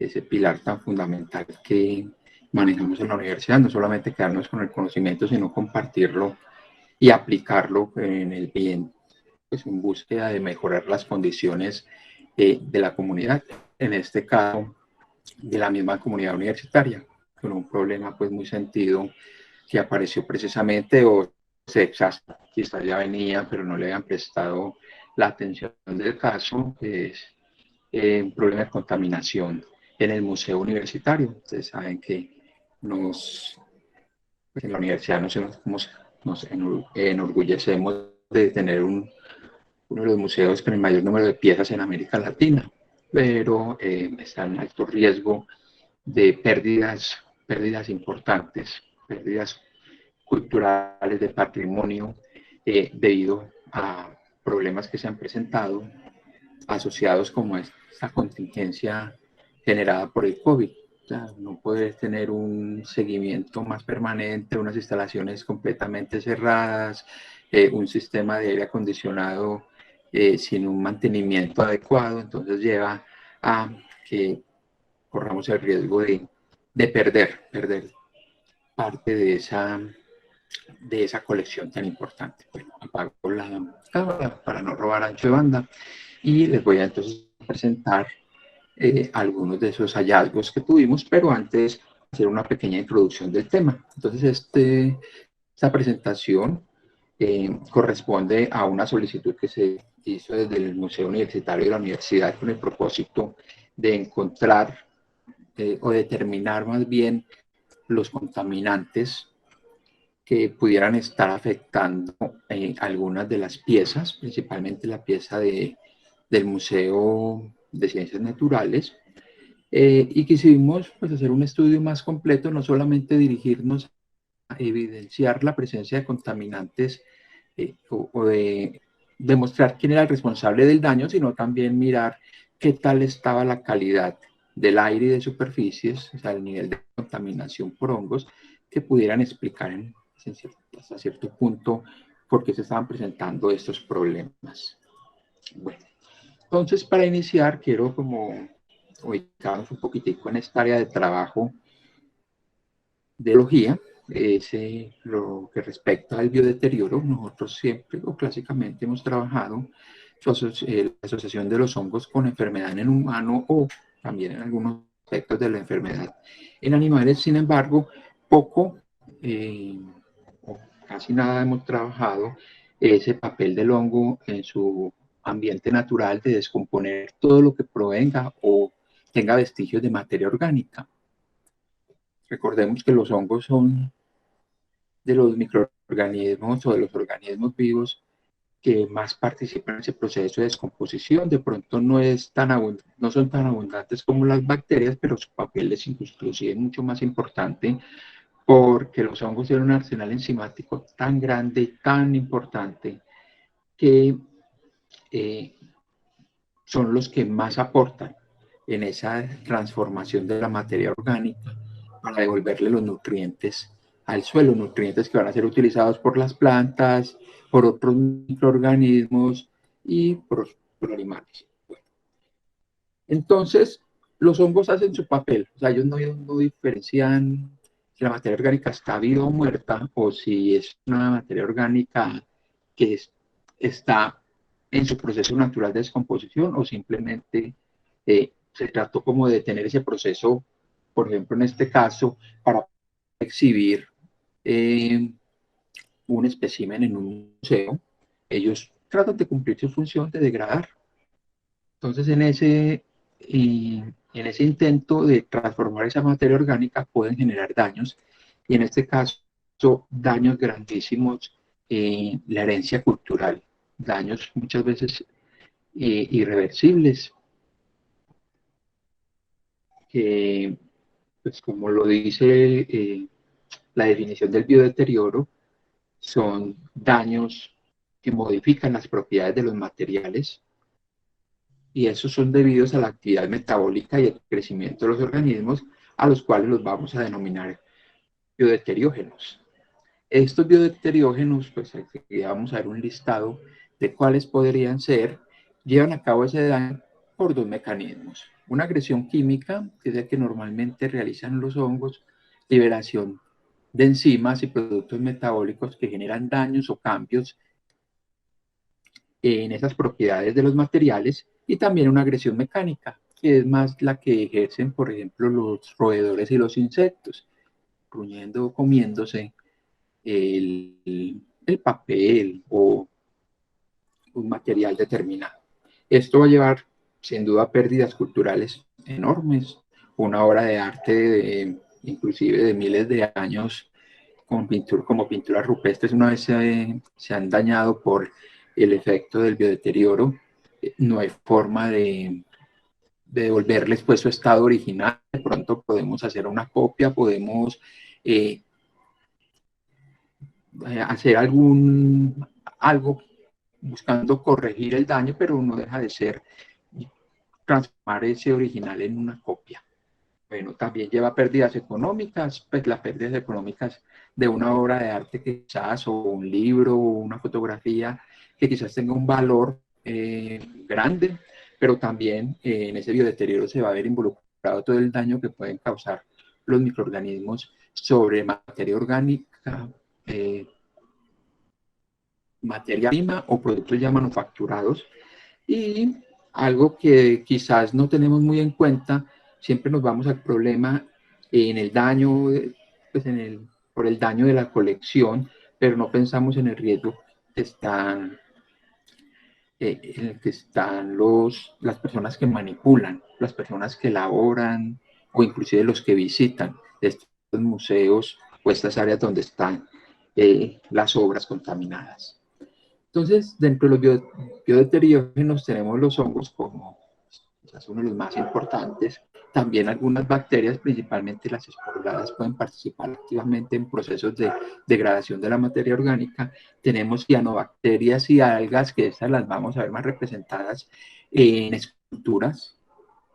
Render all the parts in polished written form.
ese pilar tan fundamental que manejamos en la universidad, no solamente quedarnos con el conocimiento, sino compartirlo y aplicarlo en el bien, pues en búsqueda de mejorar las condiciones de la comunidad, en este caso de la misma comunidad universitaria, con un problema pues muy sentido que apareció precisamente o se exhausta, quizás ya venía, pero no le habían prestado la atención del caso, que es un problema de contaminación en el museo universitario. Ustedes saben que pues en la universidad nos enorgullecemos de tener uno de los museos con el mayor número de piezas en América Latina, pero está en alto riesgo de pérdidas importantes, pérdidas culturales, de patrimonio, debido a problemas que se han presentado asociados como esta contingencia generada por el COVID. O sea, no poder tener un seguimiento más permanente, unas instalaciones completamente cerradas, un sistema de aire acondicionado sin un mantenimiento adecuado, entonces lleva a que corramos el riesgo de perder parte de esa colección tan importante. Bueno, apago la cámara para no robar ancho de banda y les voy a entonces presentar algunos de esos hallazgos que tuvimos, pero antes hacer una pequeña introducción del tema. Entonces, esta presentación corresponde a una solicitud que se hizo desde el Museo Universitario de la Universidad con el propósito de encontrar o determinar más bien los contaminantes que pudieran estar afectando algunas de las piezas, principalmente la pieza del Museo de Ciencias Naturales, y quisimos pues, hacer un estudio más completo, no solamente dirigirnos a evidenciar la presencia de contaminantes o de demostrar quién era el responsable del daño, sino también mirar qué tal estaba la calidad del aire y de superficies, o sea, el nivel de contaminación por hongos, que pudieran explicar hasta cierto punto por qué se estaban presentando estos problemas. Bueno, entonces para iniciar quiero como ubicarnos un poquitico en esta área de trabajo de biología, lo que respecta al biodeterioro. Nosotros siempre o clásicamente hemos trabajado la asociación de los hongos con enfermedad en el humano o también en algunos aspectos de la enfermedad en animales. Sin embargo, poco o casi nada hemos trabajado ese papel del hongo en su ambiente natural de descomponer todo lo que provenga o tenga vestigios de materia orgánica. Recordemos que los hongos son de los microorganismos o de los organismos vivos que más participan en ese proceso de descomposición. De pronto no son tan abundantes como las bacterias, pero su papel es inclusive mucho más importante porque los hongos tienen un arsenal enzimático tan grande y tan importante que son los que más aportan en esa transformación de la materia orgánica para devolverle los nutrientes al suelo, nutrientes que van a ser utilizados por las plantas, por otros microorganismos y por animales. Bueno, entonces, los hongos hacen su papel, o sea, ellos no diferencian si la materia orgánica está viva o muerta, o si es una materia orgánica que está en su proceso natural de descomposición, o simplemente se trató como de tener ese proceso, por ejemplo, en este caso, para exhibir un espécimen en un museo. Ellos tratan de cumplir su función de degradar. Entonces, en ese intento de transformar esa materia orgánica pueden generar daños, y en este caso, daños grandísimos en la herencia cultural, daños muchas veces irreversibles, que, pues como lo dice la definición del biodeterioro, son daños que modifican las propiedades de los materiales, y esos son debidos a la actividad metabólica y el crecimiento de los organismos, a los cuales los vamos a denominar biodeteriógenos. Estos biodeteriógenos, pues aquí vamos a ver un listado de cuáles podrían ser, llevan a cabo ese daño por dos mecanismos. una agresión química, que es el que normalmente realizan los hongos, liberación de enzimas y productos metabólicos que generan daños o cambios en esas propiedades de los materiales, y también una agresión mecánica, que es más la que ejercen, por ejemplo, los roedores y los insectos, ruñendo o comiéndose el papel o un material determinado. Esto va a llevar, sin duda, a pérdidas culturales enormes. Una obra de arte, inclusive de miles de años, como pinturas rupestres, una vez se han dañado por el efecto del biodeterioro. No hay forma de devolverles pues su estado original. De pronto podemos hacer una copia, podemos eh, hacer algo buscando corregir el daño, pero no deja de ser transformar ese original en una copia. Bueno, también lleva pérdidas económicas, pues las pérdidas económicas de una obra de arte quizás, o un libro, o una fotografía, que quizás tenga un valor grande, pero también en ese biodeterioro se va a ver involucrado todo el daño que pueden causar los microorganismos sobre materia orgánica, materia prima o productos ya manufacturados. Y algo que quizás no tenemos muy en cuenta, siempre nos vamos al problema en el daño, pues por el daño de la colección, pero no pensamos en el riesgo que están, en el que están las personas que manipulan, las personas que elaboran o inclusive los que visitan estos museos o estas áreas donde están las obras contaminadas. Entonces, dentro de los biodeteriógenos tenemos los hongos como quizás uno de los más importantes. También algunas bacterias, principalmente las esporuladas, pueden participar activamente en procesos de degradación de la materia orgánica. Tenemos cianobacterias y algas, que estas las vamos a ver más representadas en esculturas.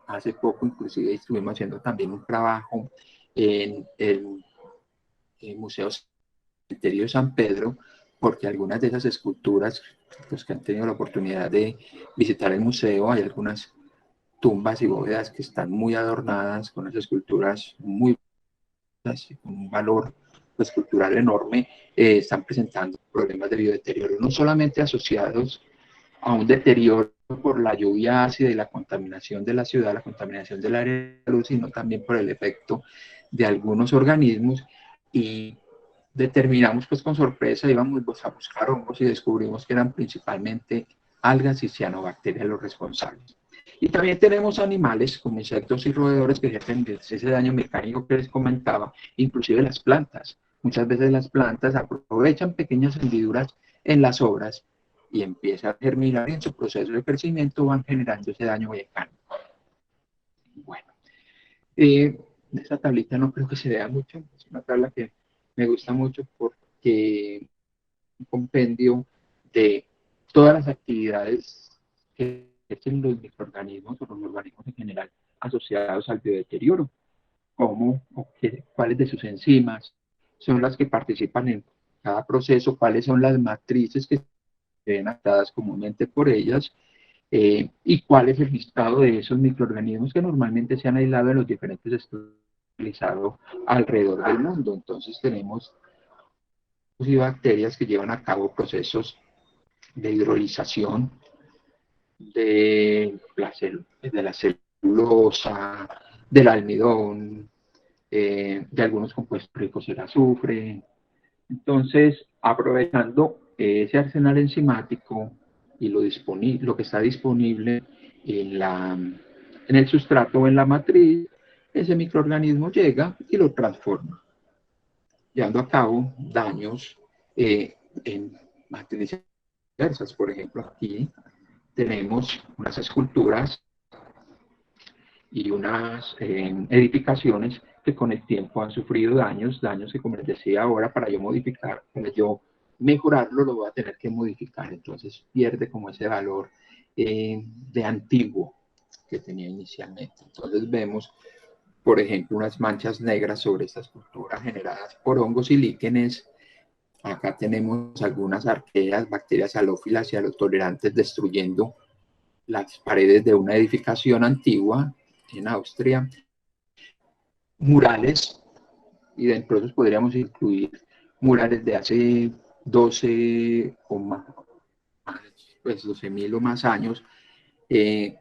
Hace poco inclusive estuvimos haciendo también un trabajo en el Museo Cementerio de San Pedro, porque algunas de esas esculturas, los que han tenido la oportunidad de visitar el museo, hay algunas tumbas y bóvedas que están muy adornadas con esas esculturas muy con un valor pues, cultural enorme, están presentando problemas de biodeterioro, no solamente asociados a un deterioro por la lluvia ácida y la contaminación de la ciudad, la contaminación del área de luz, sino también por el efecto de algunos organismos. Y determinamos pues con sorpresa, íbamos a buscar hongos y descubrimos que eran principalmente algas y cianobacterias los responsables. Y también tenemos animales como insectos y roedores que ejercen ese daño mecánico que les comentaba, inclusive las plantas. Muchas veces las plantas aprovechan pequeñas hendiduras en las obras y empiezan a germinar y en su proceso de crecimiento van generando ese daño mecánico. Bueno, esta tablita no creo que se vea mucho, es una tabla que me gusta mucho porque un compendio de todas las actividades que hacen los microorganismos o los organismos en general asociados al biodeterioro, cuáles de sus enzimas son las que participan en cada proceso, cuáles son las matrices que se ven actadas comúnmente por ellas, y cuál es el listado de esos microorganismos que normalmente se han aislado en los diferentes estudios realizados alrededor del mundo. Entonces tenemos y bacterias que llevan a cabo procesos de hidrolización de la celulosa, del almidón, de algunos compuestos ricos en azufre. Entonces, aprovechando ese arsenal enzimático y lo que está disponible en el sustrato o en la matriz, ese microorganismo llega y lo transforma, llevando a cabo daños en matrices diversas. Por ejemplo, aquí tenemos unas esculturas y unas edificaciones que con el tiempo han sufrido daños que, como les decía ahora, para yo mejorarlo, lo voy a tener que modificar. Entonces pierde como ese valor de antiguo que tenía inicialmente. Entonces vemos, por ejemplo, unas manchas negras sobre esta escultura generadas por hongos y líquenes. Acá tenemos algunas arqueas, bacterias halófilas y halotolerantes destruyendo las paredes de una edificación antigua en Austria, murales, y dentro de esos podríamos incluir murales de hace 12 o más, pues 12.000 o más años, eh,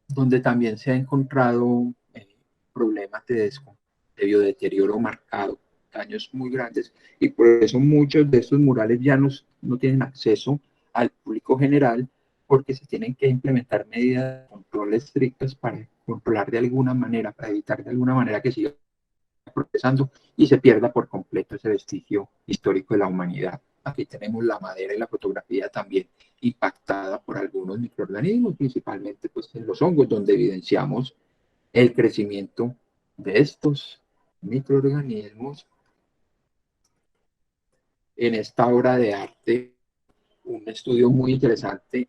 donde también se ha encontrado problemas de biodeterioro marcado, daños muy grandes, y por eso muchos de estos murales ya no tienen acceso al público general, porque se tienen que implementar medidas de control estrictas para controlar de alguna manera, para evitar de alguna manera que siga progresando y se pierda por completo ese vestigio histórico de la humanidad. Aquí tenemos la madera y la fotografía también impactada por algunos microorganismos, principalmente pues en los hongos, donde evidenciamos el crecimiento de estos microorganismos en esta obra de arte. Un estudio muy interesante,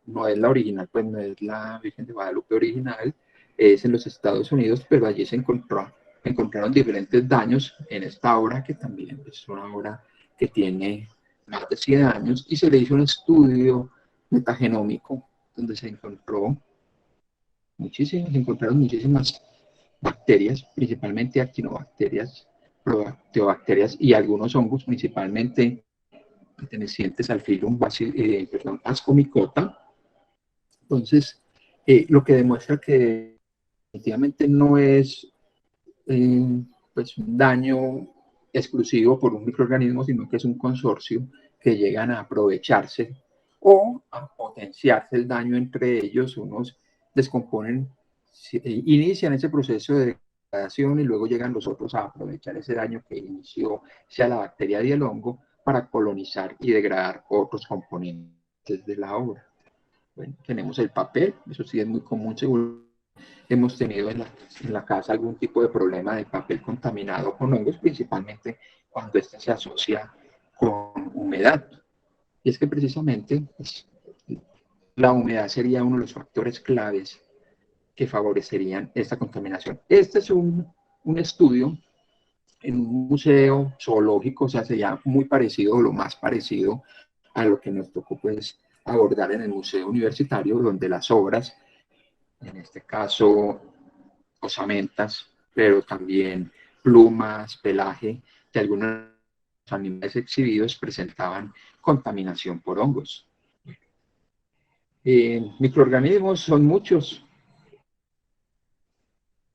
no es la original, pues no es la Virgen de Guadalupe original, es en los Estados Unidos, pero allí encontraron diferentes daños en esta obra, que también es una obra que tiene más de 100 años, y se le hizo un estudio metagenómico, donde se encontraron muchísimas bacterias, principalmente actinobacterias, proteobacterias y algunos hongos, principalmente pertenecientes al filum Ascomycota. Entonces, lo que demuestra que definitivamente no es pues un daño exclusivo por un microorganismo, sino que es un consorcio que llegan a aprovecharse o a potenciarse el daño entre ellos. Unos descomponen, inician ese proceso de degradación y luego llegan los otros a aprovechar ese daño que inició, sea la bacteria y el hongo, para colonizar y degradar otros componentes de la obra. Bueno, tenemos el papel, eso sí es muy común, seguro hemos tenido en la casa algún tipo de problema de papel contaminado con hongos, principalmente cuando este se asocia con humedad. Y es que precisamente pues, la humedad sería uno de los factores claves que favorecerían esta contaminación. Este es un estudio en un museo zoológico, o sea, sería muy parecido, lo más parecido a lo que nos tocó pues abordar en el museo universitario, donde las obras, en este caso osamentas, pero también plumas, pelaje de algunos animales exhibidos presentaban contaminación por hongos. Microorganismos son muchos.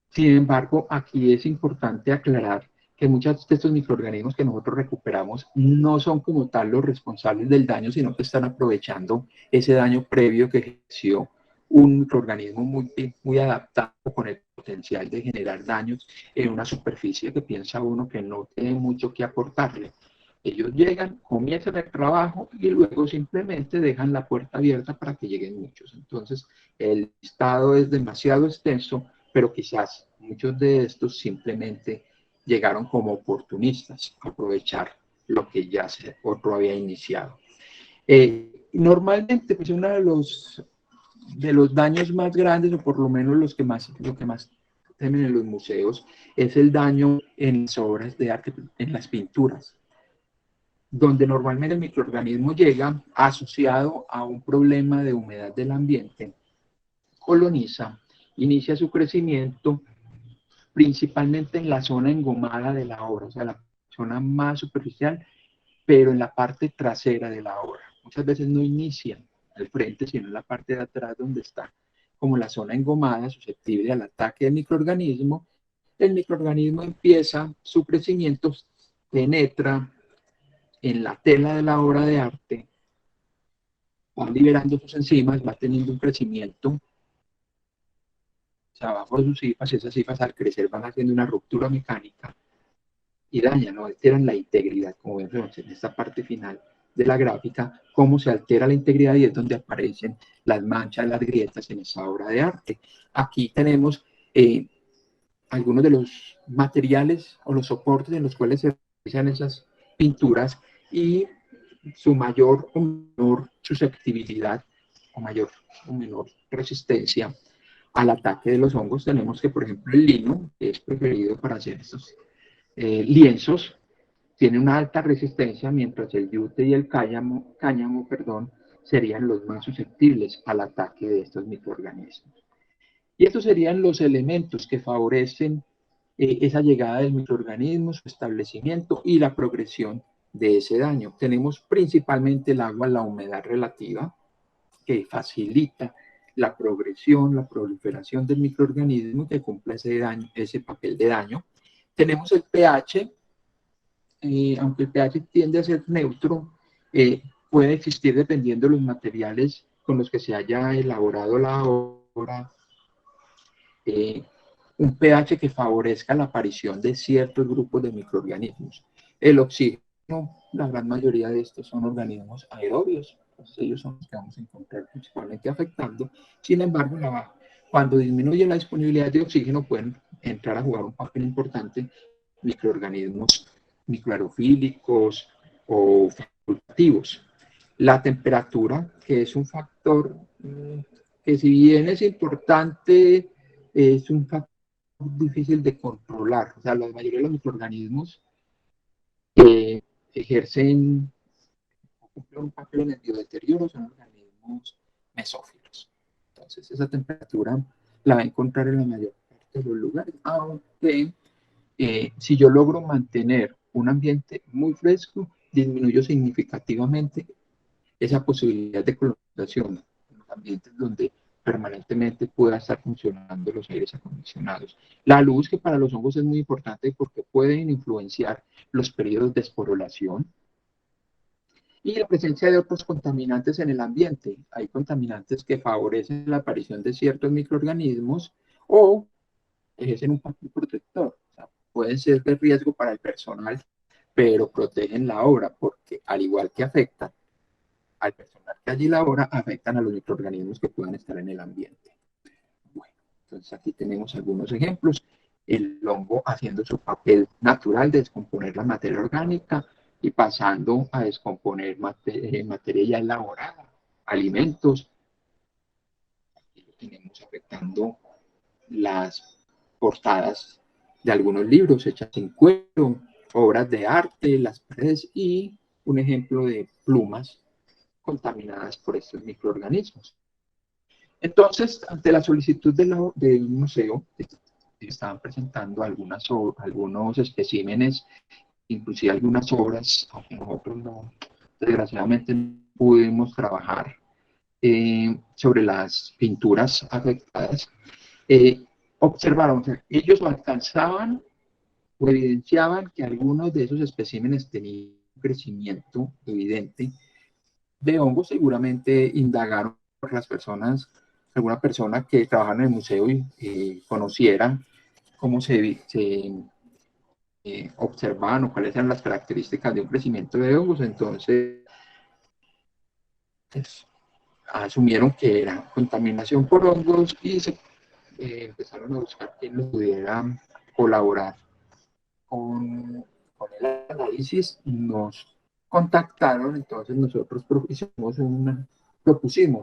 Sin embargo, aquí es importante aclarar que muchos de estos microorganismos que nosotros recuperamos no son como tal los responsables del daño, sino que están aprovechando ese daño previo que ejerció un microorganismo muy adaptado con el potencial de generar daños en una superficie que piensa uno que no tiene mucho que aportarle. Ellos llegan, comienzan el trabajo y luego simplemente dejan la puerta abierta para que lleguen muchos. Entonces, el listado es demasiado extenso, pero quizás muchos de estos simplemente llegaron como oportunistas a aprovechar lo que ya otro había iniciado. Normalmente, pues uno de los daños más grandes, o por lo menos lo que más temen en los museos, es el daño en las obras de arte, en las pinturas, donde normalmente el microorganismo llega asociado a un problema de humedad del ambiente, coloniza, inicia su crecimiento principalmente en la zona engomada de la obra, o sea, la zona más superficial, pero en la parte trasera de la obra. Muchas veces no inician al frente, sino en la parte de atrás donde está como la zona engomada, susceptible al ataque del microorganismo. El microorganismo empieza su crecimiento, penetra en la tela de la obra de arte, va liberando sus enzimas, va teniendo un crecimiento, o sea, abajo de sus cifas, esas cifas al crecer van haciendo una ruptura mecánica y dañan, ¿no? Alteran la integridad, como vemos en esta parte final de la gráfica, cómo se altera la integridad y es donde aparecen las manchas, las grietas en esa obra de arte. Aquí tenemos algunos de los materiales o los soportes en los cuales se realizan esas pinturas y su mayor o menor susceptibilidad o mayor o menor resistencia al ataque de los hongos. Tenemos que, por ejemplo, el lino, que es preferido para hacer estos lienzos, tiene una alta resistencia, mientras el yute y el cáñamo, serían los más susceptibles al ataque de estos microorganismos. Y estos serían los elementos que favorecen esa llegada del microorganismo, su establecimiento y la progresión de ese daño. Tenemos principalmente el agua, la humedad relativa, que facilita la progresión, la proliferación del microorganismo que cumple ese papel de daño. Tenemos el pH, aunque el pH tiende a ser neutro, puede existir dependiendo de los materiales con los que se haya elaborado la obra, eh, un pH que favorezca la aparición de ciertos grupos de microorganismos. El oxígeno, la gran mayoría de estos son organismos aerobios, entonces ellos son los que vamos a encontrar principalmente afectando. Sin embargo, cuando disminuye la disponibilidad de oxígeno pueden entrar a jugar un papel importante microorganismos microaerofílicos o facultativos. La temperatura, que es un factor que si bien es importante, es un factor difícil de controlar. O sea, la mayoría de los microorganismos ejercen un papel en el biodeterioro, son organismos mesófilos. Entonces, esa temperatura la va a encontrar en la mayor parte de los lugares, aunque si yo logro mantener un ambiente muy fresco, disminuyo significativamente esa posibilidad de colonización en los ambientes donde permanentemente pueda estar funcionando los aires acondicionados. La luz, que para los hongos es muy importante porque pueden influenciar los periodos de esporulación, y la presencia de otros contaminantes en el ambiente. Hay contaminantes que favorecen la aparición de ciertos microorganismos o ejercen un papel protector. O sea, pueden ser de riesgo para el personal, pero protegen la obra porque al igual que afectan al personal que allí labora, afectan a los microorganismos que puedan estar en el ambiente. Bueno, entonces aquí tenemos algunos ejemplos. El hongo haciendo su papel natural de descomponer la materia orgánica y pasando a descomponer materia ya elaborada, alimentos. Aquí lo tenemos afectando las portadas de algunos libros hechas en cuero, obras de arte, las paredes y un ejemplo de plumas contaminadas por estos microorganismos. Entonces, ante la solicitud del museo, estaban presentando algunos especímenes, inclusive algunas obras, aunque nosotros no, desgraciadamente no pudimos trabajar sobre las pinturas afectadas. Observaron, o sea, ellos alcanzaban o evidenciaban que algunos de esos especímenes tenían un crecimiento evidente de hongos. Seguramente indagaron por las personas, alguna persona que trabajara en el museo y conociera cómo se observaban o cuáles eran las características de un crecimiento de hongos. Entonces, pues, asumieron que era contaminación por hongos y empezaron a buscar quién lo pudiera colaborar con el análisis. Nos contactaron, entonces nosotros propusimos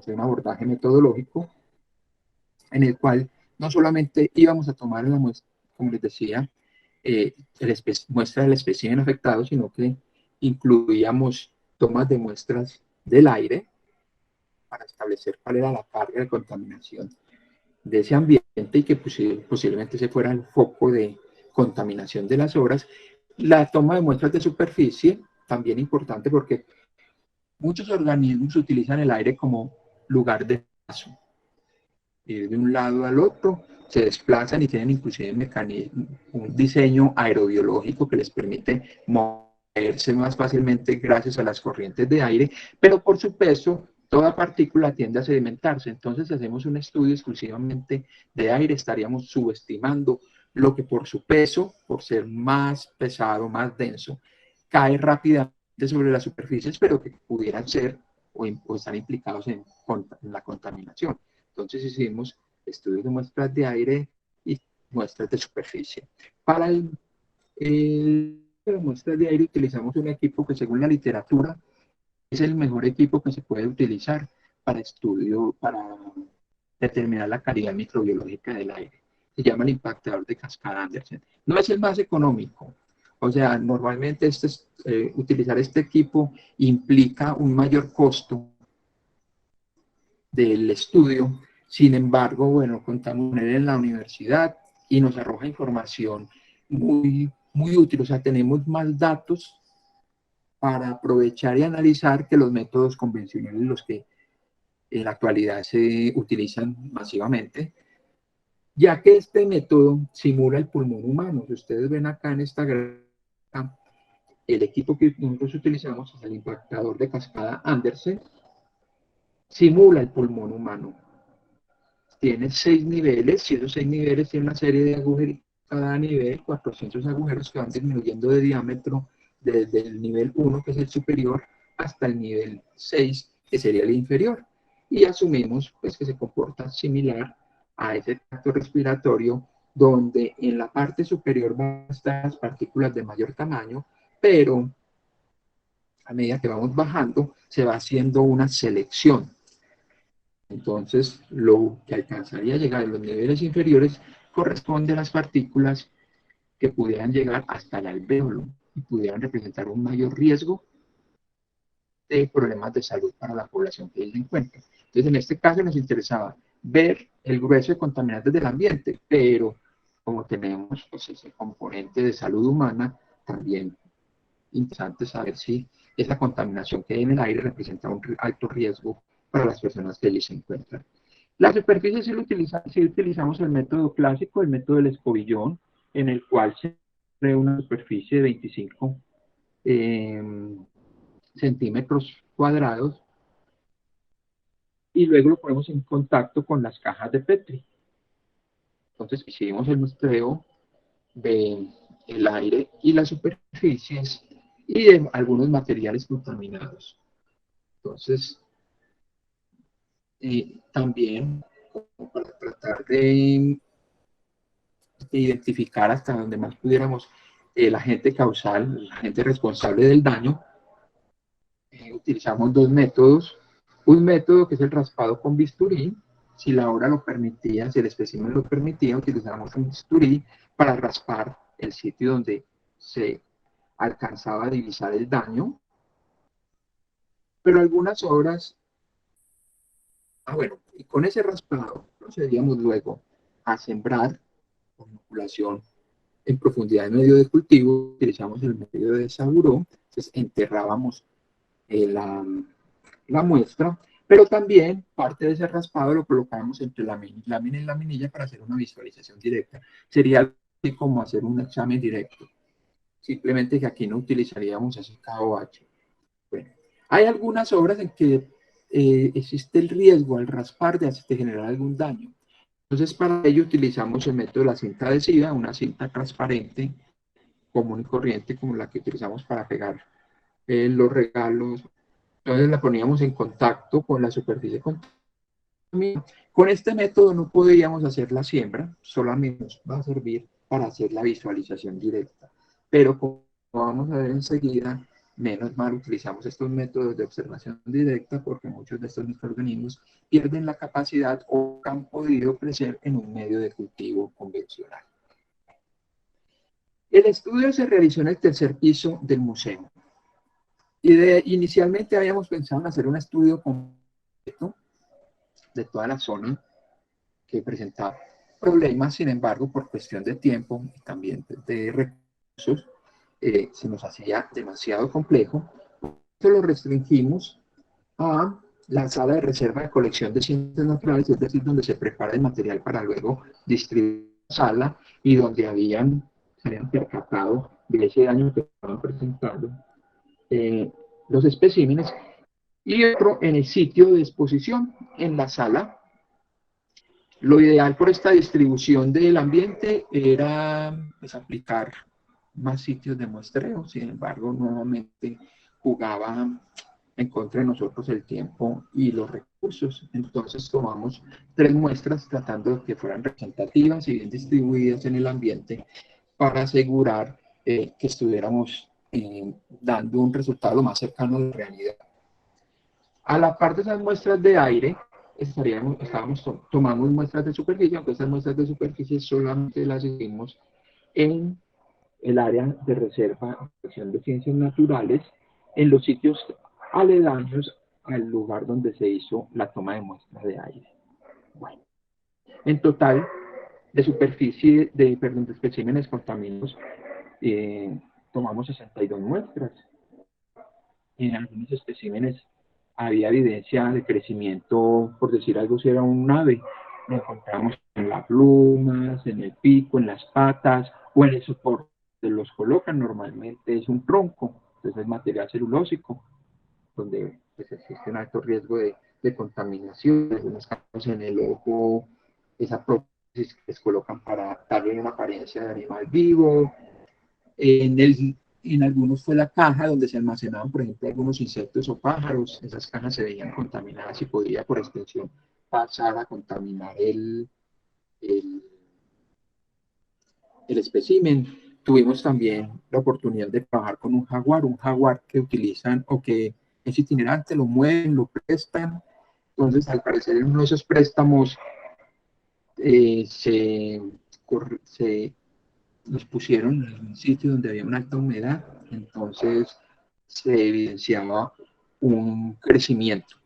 un abordaje metodológico en el cual no solamente íbamos a tomar la muestra, como les decía, muestra del espécimen afectado, sino que incluíamos tomas de muestras del aire para establecer cuál era la carga de contaminación de ese ambiente y que posiblemente se fuera el foco de contaminación de las obras. La toma de muestras de superficie, también importante porque muchos organismos utilizan el aire como lugar de paso. Ir de un lado al otro, se desplazan y tienen inclusive un diseño aerobiológico que les permite moverse más fácilmente gracias a las corrientes de aire, pero por su peso, toda partícula tiende a sedimentarse. Entonces, si hacemos un estudio exclusivamente de aire, estaríamos subestimando lo que por su peso, por ser más pesado, más denso, cae rápidamente sobre las superficies, pero que pudieran ser o están implicados en la contaminación. Entonces hicimos estudios de muestras de aire y muestras de superficie. Para las muestras de aire utilizamos un equipo que, según la literatura, es el mejor equipo que se puede utilizar para estudio, para determinar la calidad microbiológica del aire. Se llama el impactador de cascada Andersen. No es el más económico. O sea, normalmente utilizar este equipo implica un mayor costo del estudio. Sin embargo, bueno, contamos con él en la universidad y nos arroja información muy útil. O sea, tenemos más datos para aprovechar y analizar que los métodos convencionales, los que en la actualidad se utilizan masivamente, ya que este método simula el pulmón humano. Si ustedes ven acá en esta gráfica, el equipo que nosotros utilizamos es el impactador de cascada Andersen, simula el pulmón humano. Tiene 6 niveles, y esos 6 niveles tienen una serie de agujeros, cada nivel 400 agujeros que van disminuyendo de diámetro desde el nivel 1, que es el superior, hasta el nivel 6, que sería el inferior. Y asumimos pues, que se comporta similar a ese tracto respiratorio, donde en la parte superior van a estar las partículas de mayor tamaño, pero a medida que vamos bajando, se va haciendo una selección. Entonces, lo que alcanzaría a llegar a los niveles inferiores corresponde a las partículas que pudieran llegar hasta el alvéolo y pudieran representar un mayor riesgo de problemas de salud para la población que ahí se encuentra. Entonces, en este caso nos interesaba ver el grueso de contaminantes del ambiente, pero como tenemos pues, ese componente de salud humana, también interesante saber si esa contaminación que hay en el aire representa un alto riesgo para las personas que allí se encuentran. La superficie sí utilizamos el método clásico, el método del escobillón, en el cual se crea una superficie de 25 eh, centímetros cuadrados y luego lo ponemos en contacto con las cajas de Petri. Entonces hicimos el muestreo del aire y las superficies y de algunos materiales contaminados. Entonces, también para tratar de identificar hasta donde más pudiéramos el agente causal, el agente responsable del daño, utilizamos dos métodos. Un método que es el raspado con bisturí. Si la hora lo permitía, si el espécimen lo permitía, utilizamos un bisturí para raspar el sitio donde se alcanzaba a divisar el daño. Pero algunas obras, bueno, y con ese raspado procedíamos luego a sembrar con inoculación en profundidad en medio de cultivo, utilizamos el medio de Saburó, entonces enterrábamos la muestra, pero también parte de ese raspado lo colocábamos entre lámina y laminilla para hacer una visualización directa. Sería así como hacer un examen directo, simplemente que aquí no utilizaríamos ese KOH. Bueno, hay algunas obras en que existe el riesgo al raspar de generar algún daño. Entonces, para ello utilizamos el método de la cinta adhesiva, una cinta transparente, común y corriente, como la que utilizamos para pegar los regalos. Entonces la poníamos en contacto con la superficie contaminada. Con este método no podríamos hacer la siembra, solamente nos va a servir para hacer la visualización directa. Pero como vamos a ver enseguida, menos mal utilizamos estos métodos de observación directa porque muchos de estos microorganismos pierden la capacidad o han podido crecer en un medio de cultivo convencional. El estudio se realizó en el tercer piso del museo. Inicialmente habíamos pensado en hacer un estudio completo de toda la zona que presentaba problemas, sin embargo, por cuestión de tiempo y también de recursos, se nos hacía demasiado complejo. Entonces lo restringimos a la sala de reserva de colección de ciencias naturales, es decir, donde se prepara el material para luego distribuir la sala y donde se habían percatado de ese daño que estaban presentando los especímenes, y otro en el sitio de exposición en la sala. Lo ideal por esta distribución del ambiente era pues, aplicar más sitios de muestreo, sin embargo, nuevamente jugaba en contra de nosotros el tiempo y los recursos. Entonces tomamos 3 muestras tratando de que fueran representativas y bien distribuidas en el ambiente para asegurar que estuviéramos dando un resultado lo más cercano a la realidad. A la par de esas muestras de aire, tomamos muestras de superficie, aunque esas muestras de superficie solamente las hicimos en el área de reserva de ciencias naturales, en los sitios aledaños al lugar donde se hizo la toma de muestras de aire. Bueno, en total, de superficie, perdón, de especímenes contaminados, eh, tomamos 62 muestras. Y en algunos especímenes había evidencia de crecimiento, por decir algo, si era un ave. Lo encontramos en las plumas, en el pico, en las patas o en el soporte. Los colocan normalmente es un tronco, entonces es material celulósico, donde pues, existe un alto riesgo de contaminación. En algunos casos en el ojo, esa prótesis que les colocan para darle una apariencia de animal vivo. En algunos fue la caja donde se almacenaban, por ejemplo, algunos insectos o pájaros. Esas cajas se veían contaminadas y podía, por extensión, pasar a contaminar el, el espécimen. Tuvimos también la oportunidad de trabajar con un jaguar que utilizan o que es itinerante, lo mueven, lo prestan. Entonces, al parecer, en uno de esos préstamos eh, se, se los pusieron en un sitio donde había una alta humedad, entonces se evidenciaba un crecimiento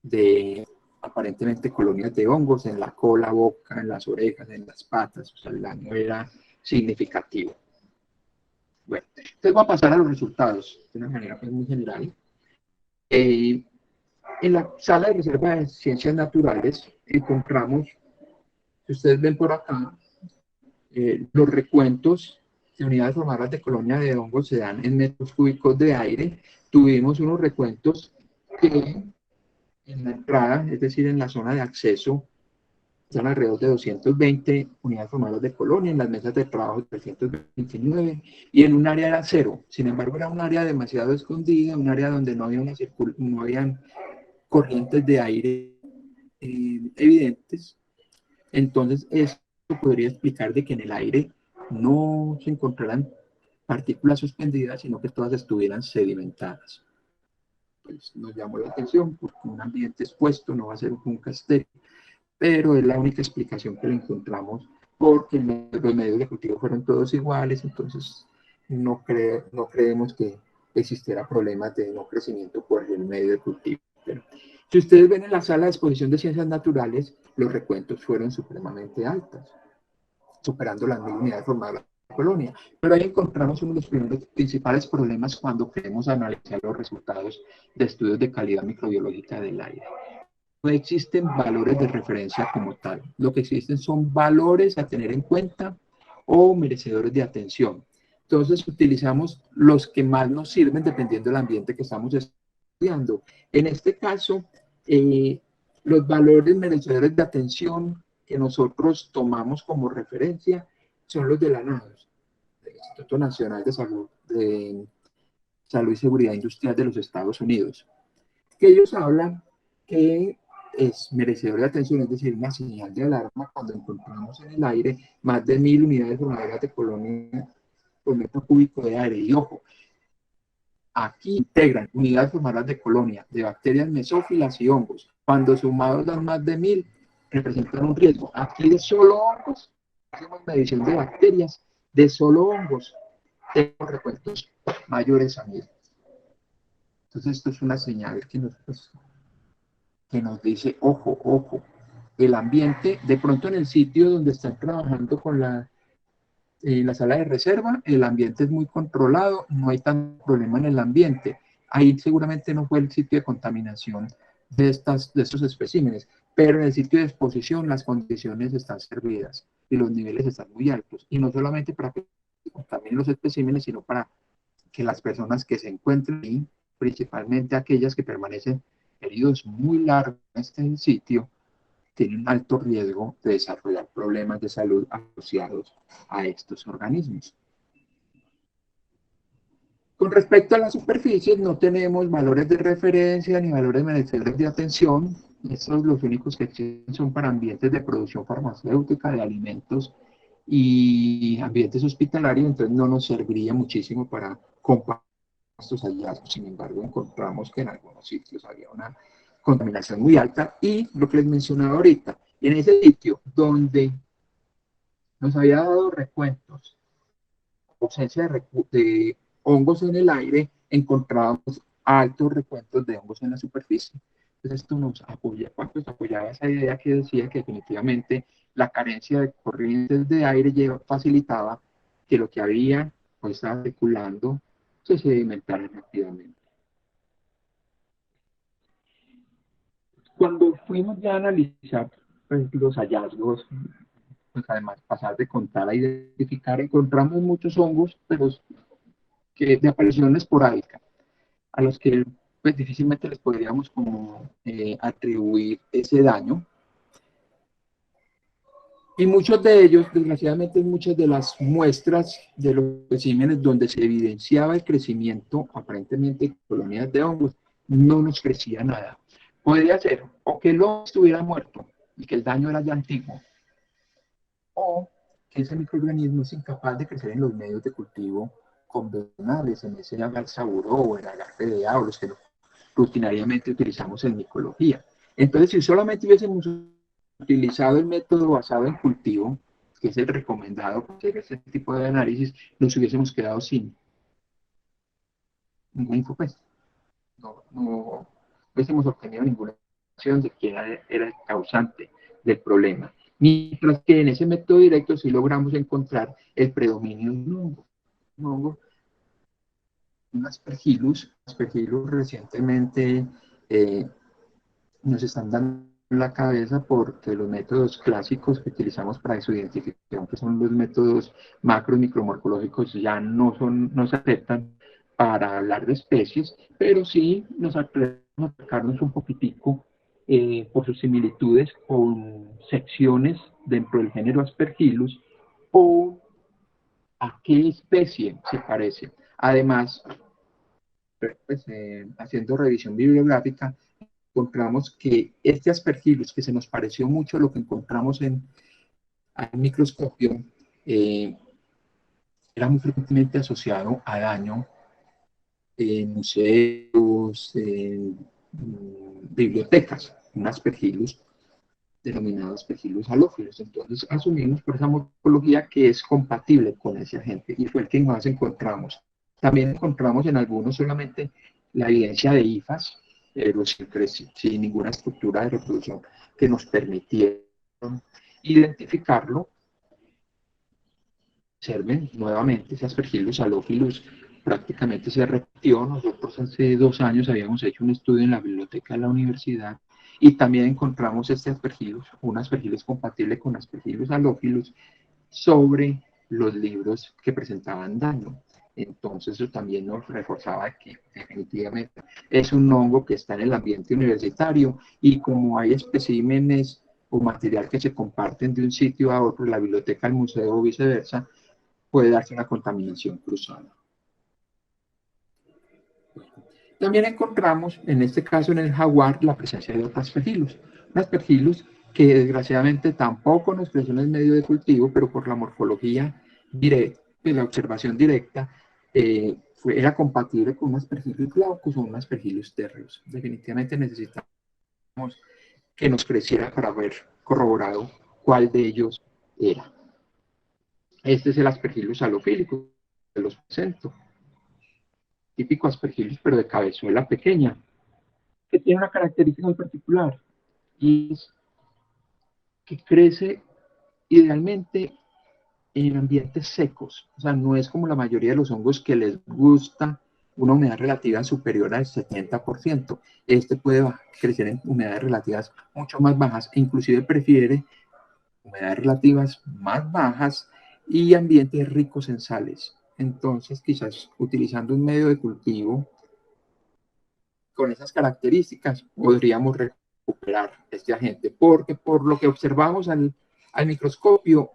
de aparentemente colonias de hongos en la cola, boca, en las orejas, en las patas, o sea, el daño era significativo. Bueno, entonces voy a pasar a los resultados de una manera pues, muy general. Eh, en la sala de reserva de ciencias naturales encontramos, si ustedes ven por acá, los recuentos de unidades formadas de colonia de hongos se dan en metros cúbicos de aire. Tuvimos unos recuentos que en la entrada, es decir, en la zona de acceso, están alrededor de 220 unidades formadas de colonia, en las mesas de trabajo 329 y en un área era cero. Sin embargo, era un área demasiado escondida, un área donde no había no habían corrientes de aire evidentes. Entonces, esto podría explicar de que en el aire no se encontraran partículas suspendidas, sino que todas estuvieran sedimentadas. Pues nos llamó la atención porque un ambiente expuesto no va a ser un estéril, pero es la única explicación que le encontramos porque los medios de cultivo fueron todos iguales, entonces no creemos que existiera problemas de no crecimiento por el medio de cultivo. Pero, si ustedes ven en la sala de exposición de ciencias naturales, los recuentos fueron supremamente altos, superando las 1.000 unidades formadas de la colonia. Pero ahí encontramos uno de los primeros principales problemas cuando queremos analizar los resultados de estudios de calidad microbiológica del aire. No existen valores de referencia como tal. Lo que existen son valores a tener en cuenta o merecedores de atención. Entonces utilizamos los que más nos sirven dependiendo del ambiente que estamos estudiando. En este caso, los valores merecedores de atención que nosotros tomamos como referencia son los de la NADOS, del Instituto Nacional de Salud y Seguridad Industrial de los Estados Unidos, que ellos hablan que es merecedor de atención, es decir, una señal de alarma cuando encontramos en el aire más de 1.000 unidades formadoras de colonia por metro cúbico de aire. Y ojo, aquí integran unidades formadoras de colonia de bacterias mesófilas y hongos. Cuando sumados dan más de 1.000, representan un riesgo. Aquí de solo hongos, hacemos medición de bacterias, de solo hongos, tenemos recuentos mayores a 1.000. Entonces, esto es una señal que nos dice, ojo, ojo, el ambiente, de pronto en el sitio donde están trabajando con la sala de reserva, el ambiente es muy controlado, no hay tanto problema en el ambiente. Ahí seguramente no fue el sitio de contaminación de estos especímenes, pero en el sitio de exposición las condiciones están servidas y los niveles están muy altos. Y no solamente para que contaminen los especímenes, sino para que las personas que se encuentren ahí, principalmente aquellas que permanecen periodos muy largos en este sitio, tienen un alto riesgo de desarrollar problemas de salud asociados a estos organismos. Con respecto a las superficies, no tenemos valores de referencia ni valores merecedores de atención. Estos los únicos que existen son para ambientes de producción farmacéutica, de alimentos y ambientes hospitalarios, entonces no nos serviría muchísimo para comparar estos hallazgos. Sin embargo, encontramos que en algunos sitios había una contaminación muy alta y lo que les mencionaba ahorita, en ese sitio donde nos había dado recuentos, ausencia de hongos en el aire, encontrábamos altos recuentos de hongos en la superficie. Entonces esto nos apoya, pues, apoyaba esa idea que decía que definitivamente la carencia de corrientes de aire facilitaba que lo que había o estaba circulando se sedimentara rápidamente. Cuando fuimos ya a analizar pues, los hallazgos, pues además pasar de contar a identificar, encontramos muchos hongos, pero que de aparición esporádica, a los que pues difícilmente les podríamos como atribuir ese daño. Y muchos de ellos, desgraciadamente, muchas de las muestras de los especímenes donde se evidenciaba el crecimiento aparentemente de colonias de hongos, no nos crecía nada. Podría ser o que el hongo estuviera muerto y que el daño era ya antiguo, o que ese microorganismo es incapaz de crecer en los medios de cultivo convencionales, en ese agarsaburó o el agar PDA o los que rutinariamente utilizamos en micología. Entonces, si solamente hubiésemos utilizado el método basado en cultivo, que es el recomendado para hacer este tipo de análisis, nos hubiésemos quedado sin ninguna info, pues. No hubiésemos obtenido ninguna información de quién era el causante del problema. Mientras que en ese método directo sí logramos encontrar el predominio de un hongo, un aspergillus. Aspergillus recientemente nos están dando en la cabeza porque los métodos clásicos que utilizamos para su identificación, que son los métodos macro y micromorfológicos, ya no se aceptan para hablar de especies, pero sí nos atrevemos a acercarnos un poquitico por sus similitudes con secciones dentro del género Aspergillus o a qué especie se parece. Además, pues, haciendo revisión bibliográfica, encontramos que este Aspergillus, que se nos pareció mucho a lo que encontramos en al microscopio, eh, era muy frecuentemente asociado a daño en museos, en bibliotecas, un Aspergillus denominado Aspergillus halófilos. Entonces asumimos por esa morfología que es compatible con ese agente y fue el que más encontramos. También encontramos en algunos solamente la evidencia de hifas, pero sin ninguna estructura de reproducción que nos permitiera identificarlo. Observen nuevamente ese Aspergillus halófilos prácticamente se repitió. Nosotros hace 2 años habíamos hecho un estudio en la biblioteca de la universidad y también encontramos este Aspergillus, un Aspergillus compatible con Aspergillus halófilos sobre los libros que presentaban daño. Entonces eso también nos reforzaba que definitivamente es un hongo que está en el ambiente universitario y como hay especímenes o material que se comparten de un sitio a otro, la biblioteca al museo o viceversa, puede darse una contaminación cruzada. También encontramos, en este caso en el jaguar, la presencia de otros Aspergillus. Un Aspergillus que desgraciadamente tampoco nos creció en el medio de cultivo, pero por la morfología directa, de la observación directa, era compatible con un Aspergillus glaucus o un Aspergillus terreus. Definitivamente necesitamos que nos creciera para haber corroborado cuál de ellos era. Este es el Aspergillus halophilicus, que los presento. Típico Aspergillus, pero de cabezuela pequeña, que tiene una característica muy particular, y es que crece idealmente en ambientes secos. O sea, no es como la mayoría de los hongos que les gusta una humedad relativa superior al 70%. Este puede crecer en humedades relativas mucho más bajas, e inclusive prefiere humedades relativas más bajas y ambientes ricos en sales. Entonces, quizás utilizando un medio de cultivo con esas características podríamos recuperar este agente, porque por lo que observamos al microscopio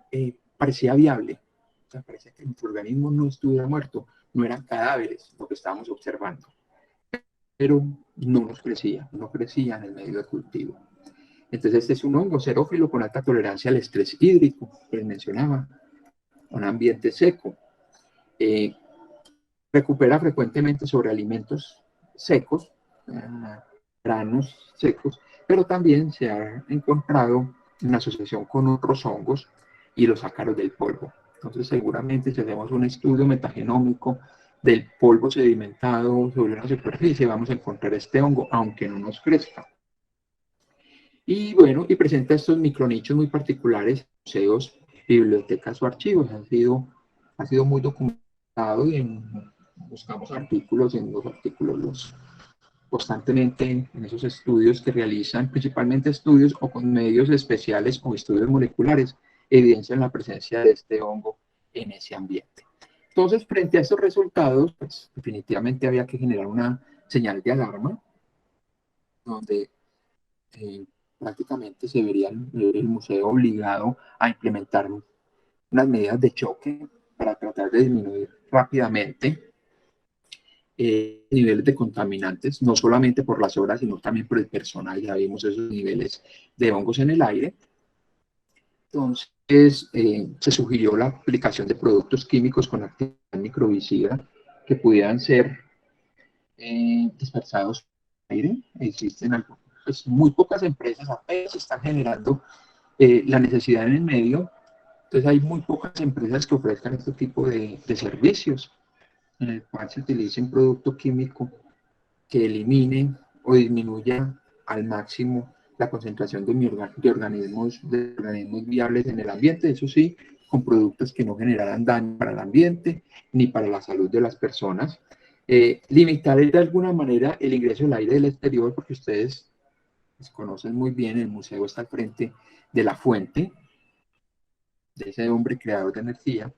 parecía viable. O sea, parecía que el microorganismo no estuviera muerto, no eran cadáveres lo que estábamos observando, pero no crecía en el medio de cultivo. Entonces este es un hongo xerófilo con alta tolerancia al estrés hídrico, que les mencionaba, un ambiente seco. Recupera frecuentemente sobre alimentos secos, granos secos, pero también se ha encontrado en asociación con otros hongos y los ácaros del polvo. Entonces, seguramente si hacemos un estudio metagenómico del polvo sedimentado sobre una superficie, vamos a encontrar este hongo, aunque no nos crezca. Y bueno, y presenta estos micronichos muy particulares, museos, bibliotecas o archivos. Ha sido muy documentado y buscamos artículos, en los artículos constantemente en esos estudios que realizan, principalmente estudios o con medios especiales o estudios moleculares, evidencian la presencia de este hongo en ese ambiente. Entonces, frente a estos resultados, pues definitivamente había que generar una señal de alarma donde eh, prácticamente se vería el museo obligado a implementar unas medidas de choque para tratar de disminuir rápidamente niveles de contaminantes, no solamente por las obras, sino también por el personal. Ya vimos esos niveles de hongos en el aire. Entonces, se sugirió la aplicación de productos químicos con actividad microbicida que pudieran ser dispersados en el aire. Existen pues, muy pocas empresas apenas están generando la necesidad en el medio. Entonces, hay muy pocas empresas que ofrezcan este tipo de servicios en el cual se utilice un producto químico que elimine o disminuya al máximo la concentración de organismos viables en el ambiente, eso sí, con productos que no generaran daño para el ambiente ni para la salud de las personas. Limitar de alguna manera el ingreso del aire del exterior, porque ustedes pues, conocen muy bien, el museo está al frente de la fuente, de ese hombre creador de energía,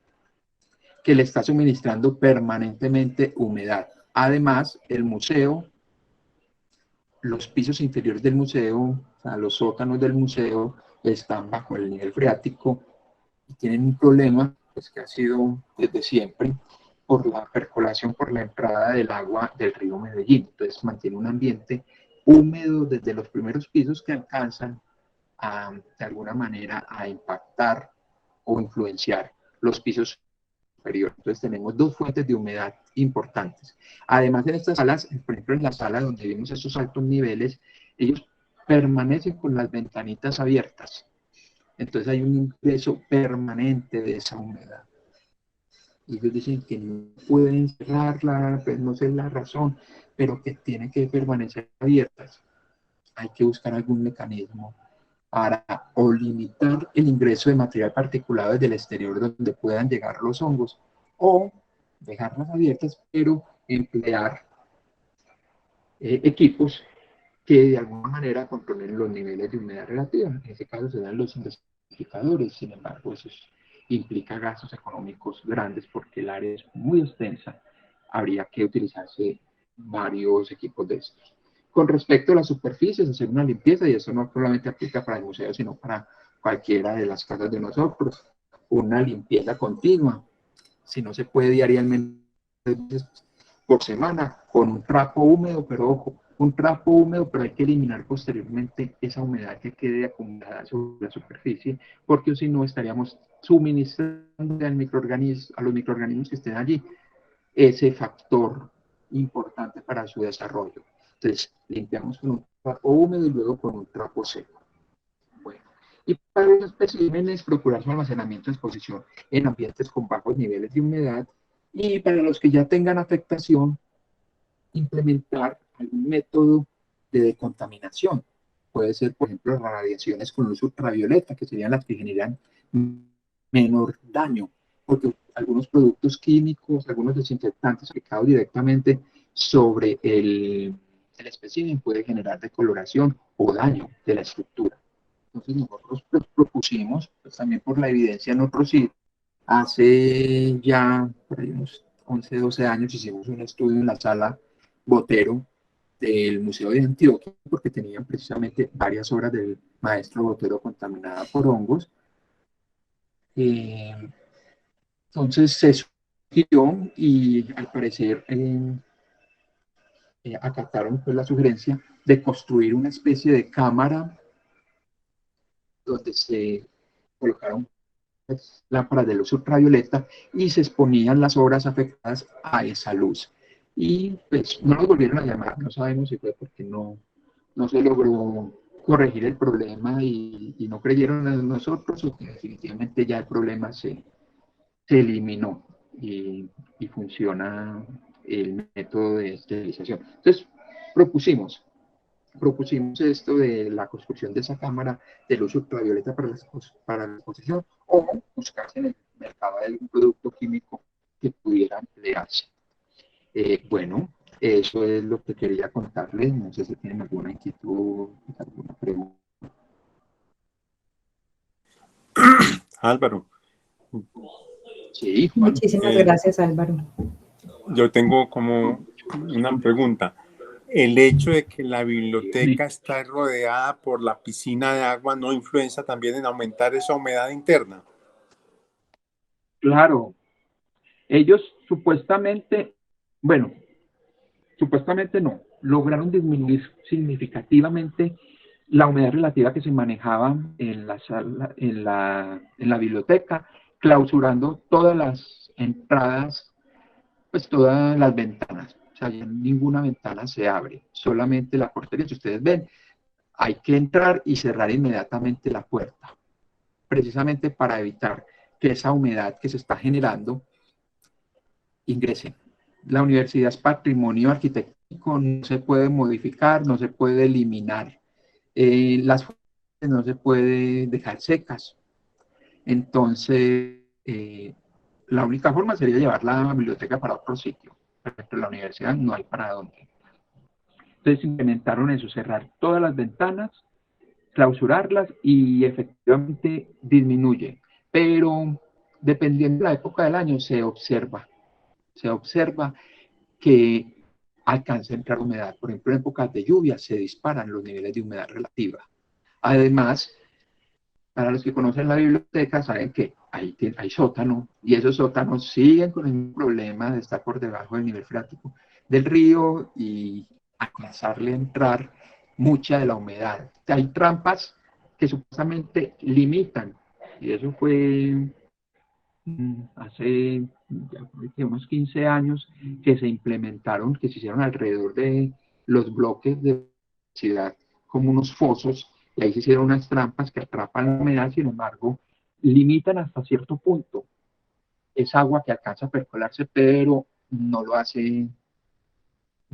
que le está suministrando permanentemente humedad. Además, el museo, los pisos inferiores del museo, o sea, los sótanos del museo, están bajo el nivel freático y tienen un problema pues, que ha sido desde siempre por la percolación, por la entrada del agua del río Medellín. Entonces mantiene un ambiente húmedo desde los primeros pisos que alcanzan de alguna manera a impactar o influenciar los pisos superior. Entonces tenemos dos fuentes de humedad importantes. Además, en estas salas, por ejemplo, en la sala donde vimos estos altos niveles, ellos permanecen con las ventanitas abiertas. Entonces hay un ingreso permanente de esa humedad. Y ellos dicen que no pueden cerrarla, pues no sé la razón, pero que tienen que permanecer abiertas. Hay que buscar algún mecanismo para o limitar el ingreso de material particulado desde el exterior donde puedan llegar los hongos, o dejarlas abiertas, pero emplear equipos que de alguna manera controlen los niveles de humedad relativa. En este caso serán los intensificadores, sin embargo, eso implica gastos económicos grandes porque el área es muy extensa. Habría que utilizarse varios equipos de estos. Con respecto a las superficies, hacer una limpieza, y eso no solamente aplica para el museo, sino para cualquiera de las casas de nosotros, una limpieza continua, si no se puede diariamente, por semana, con un trapo húmedo, pero ojo, un trapo húmedo, pero hay que eliminar posteriormente esa humedad que quede acumulada sobre la superficie, porque si no estaríamos suministrando a los microorganismos que estén allí ese factor importante para su desarrollo. Entonces, limpiamos con un trapo húmedo y luego con un trapo seco. Bueno, y para los especímenes, procurar su almacenamiento y exposición en ambientes con bajos niveles de humedad. Y para los que ya tengan afectación, implementar algún método de decontaminación. Puede ser, por ejemplo, radiaciones con luz ultravioleta, que serían las que generan menor daño, porque algunos productos químicos, algunos desinfectantes aplicados directamente sobre el espécimen puede generar decoloración o daño de la estructura. Entonces nosotros propusimos, pues también por la evidencia en otros sitios, hace ya por ahí unos 11, 12 años hicimos un estudio en la sala Botero del Museo de Antioquia, porque tenían precisamente varias obras del maestro Botero contaminadas por hongos. Eh, entonces se sugirió y al parecer acataron pues, la sugerencia de construir una especie de cámara donde se colocaron lámparas de luz ultravioleta y se exponían las obras afectadas a esa luz. Y pues no nos volvieron a llamar, no sabemos si fue porque no se logró corregir el problema y no creyeron en nosotros o que definitivamente ya el problema se eliminó y funciona el método de esterilización. Entonces propusimos propusimos esto de la construcción de esa cámara de luz ultravioleta para la exposición o buscarse en el mercado algún producto químico que pudiera emplearse. Bueno, eso es lo que quería contarles. No sé si tienen alguna inquietud, alguna pregunta. Álvaro, Sí, Juan. Muchísimas gracias, Álvaro. Yo tengo como una pregunta. ¿El hecho de que la biblioteca está rodeada por la piscina de agua no influencia también en aumentar esa humedad interna? Claro, ellos supuestamente, bueno, supuestamente no, lograron disminuir significativamente la humedad relativa que se manejaba en la sala, en la biblioteca, clausurando todas las entradas, pues todas las ventanas. O sea, ya ninguna ventana se abre, solamente la portería. Si ustedes ven, hay que entrar y cerrar inmediatamente la puerta, precisamente para evitar que esa humedad que se está generando ingrese. La universidad es patrimonio arquitectónico, no se puede modificar, no se puede eliminar. Las fuentes no se puede dejar secas. Entonces, la única forma sería llevar la biblioteca para otro sitio. Pero la universidad no hay para dónde. Entonces implementaron eso, cerrar todas las ventanas, clausurarlas y efectivamente disminuye. Pero dependiendo de la época del año se observa que alcanza a entrar humedad. Por ejemplo, en épocas de lluvia se disparan los niveles de humedad relativa. Además, para los que conocen la biblioteca, saben que hay sótano y esos sótanos siguen con el problema de estar por debajo del nivel freático del río y alcanzarle a entrar mucha de la humedad. Hay trampas que supuestamente limitan, y eso fue hace unos 15 años que se implementaron, que se hicieron alrededor de los bloques de ciudad como unos fosos, y ahí se hicieron unas trampas que atrapan la humedad, sin embargo, limitan hasta cierto punto. Es agua que alcanza a percolarse, pero no lo hace un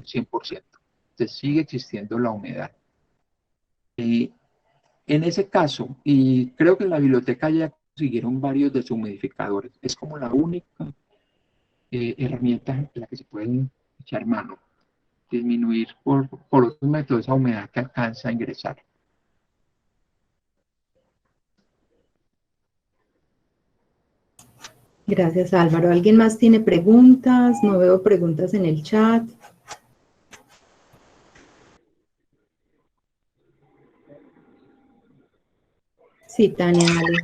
100%. Entonces sigue existiendo la humedad. En ese caso, y creo que en la biblioteca ya consiguieron varios deshumidificadores, es como la única herramienta en la que se puede echar mano, disminuir por otros métodos esa humedad que alcanza a ingresar. Gracias, Álvaro. ¿Alguien más tiene preguntas? No veo preguntas en el chat. Sí, Tania, dale.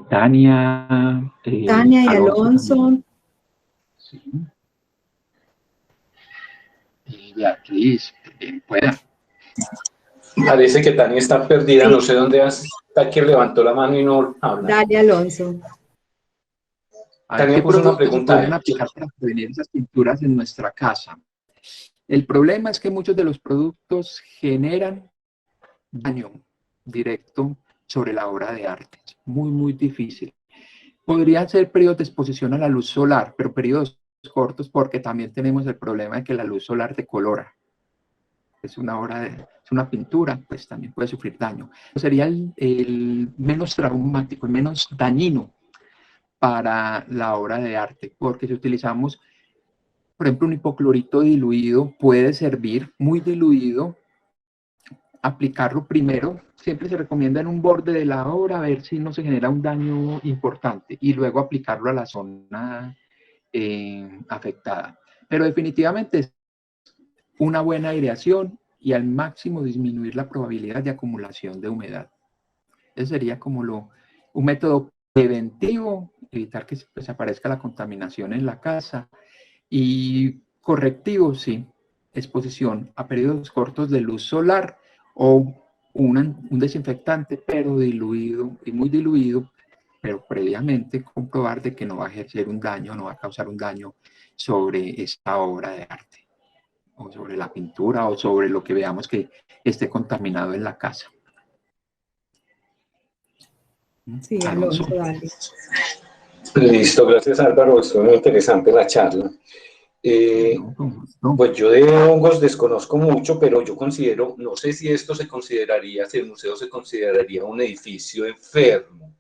Tania, Tania y Alonso. Sí. Beatriz, pueda. Parece que Tania está perdida, Sí. no sé dónde está, que levantó la mano y no habla. Dale, Alonso. Tania ¿Qué puso una productos se pregunta pueden ahí. aplicar para prevenir esas pinturas en nuestra casa? El problema es que muchos de los productos generan daño directo sobre la obra de arte. Es muy, muy difícil. Podrían ser periodos de exposición a la luz solar, pero periodos cortos porque también tenemos el problema de que la luz solar decolora. Es una es una pintura, pues también puede sufrir daño. Sería el menos traumático, el menos dañino para la obra de arte, porque si utilizamos, por ejemplo, un hipoclorito diluido, puede servir muy diluido, aplicarlo primero, siempre se recomienda en un borde de la obra, a ver si no se genera un daño importante, y luego aplicarlo a la zona afectada. Pero definitivamente es una buena aireación y al máximo disminuir la probabilidad de acumulación de humedad. Ese sería como un método preventivo, evitar que pues, aparezca la contaminación en la casa. Y correctivo, sí, exposición a periodos cortos de luz solar o un desinfectante, pero diluido y muy diluido, pero previamente comprobar de que no va a ejercer un daño, no va a causar un daño sobre esta obra de arte, o sobre la pintura, o sobre lo que veamos que esté contaminado en la casa. Sí, Alonso. Alonso, dale. Listo, gracias Álvaro, estuvo muy interesante la charla. No, con gusto. Pues yo de hongos desconozco mucho, pero yo considero, no sé si esto se consideraría, si el museo se consideraría un edificio enfermo.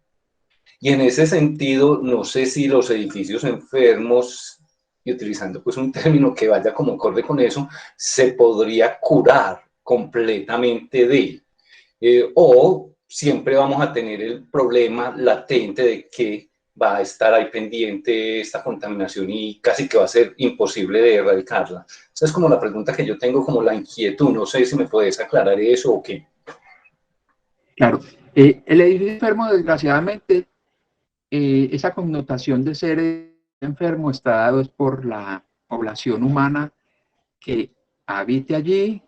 Y en ese sentido, no sé si los edificios enfermos, y utilizando pues un término que vaya como acorde con eso, se podría curar completamente o siempre vamos a tener el problema latente de que va a estar ahí pendiente esta contaminación y casi que va a ser imposible de erradicarla. Esa es como la pregunta que yo tengo, como la inquietud. No sé si me puedes aclarar eso o qué. Claro, el edificio enfermo, desgraciadamente, esa connotación de ser enfermo está dado es por la población humana que habite allí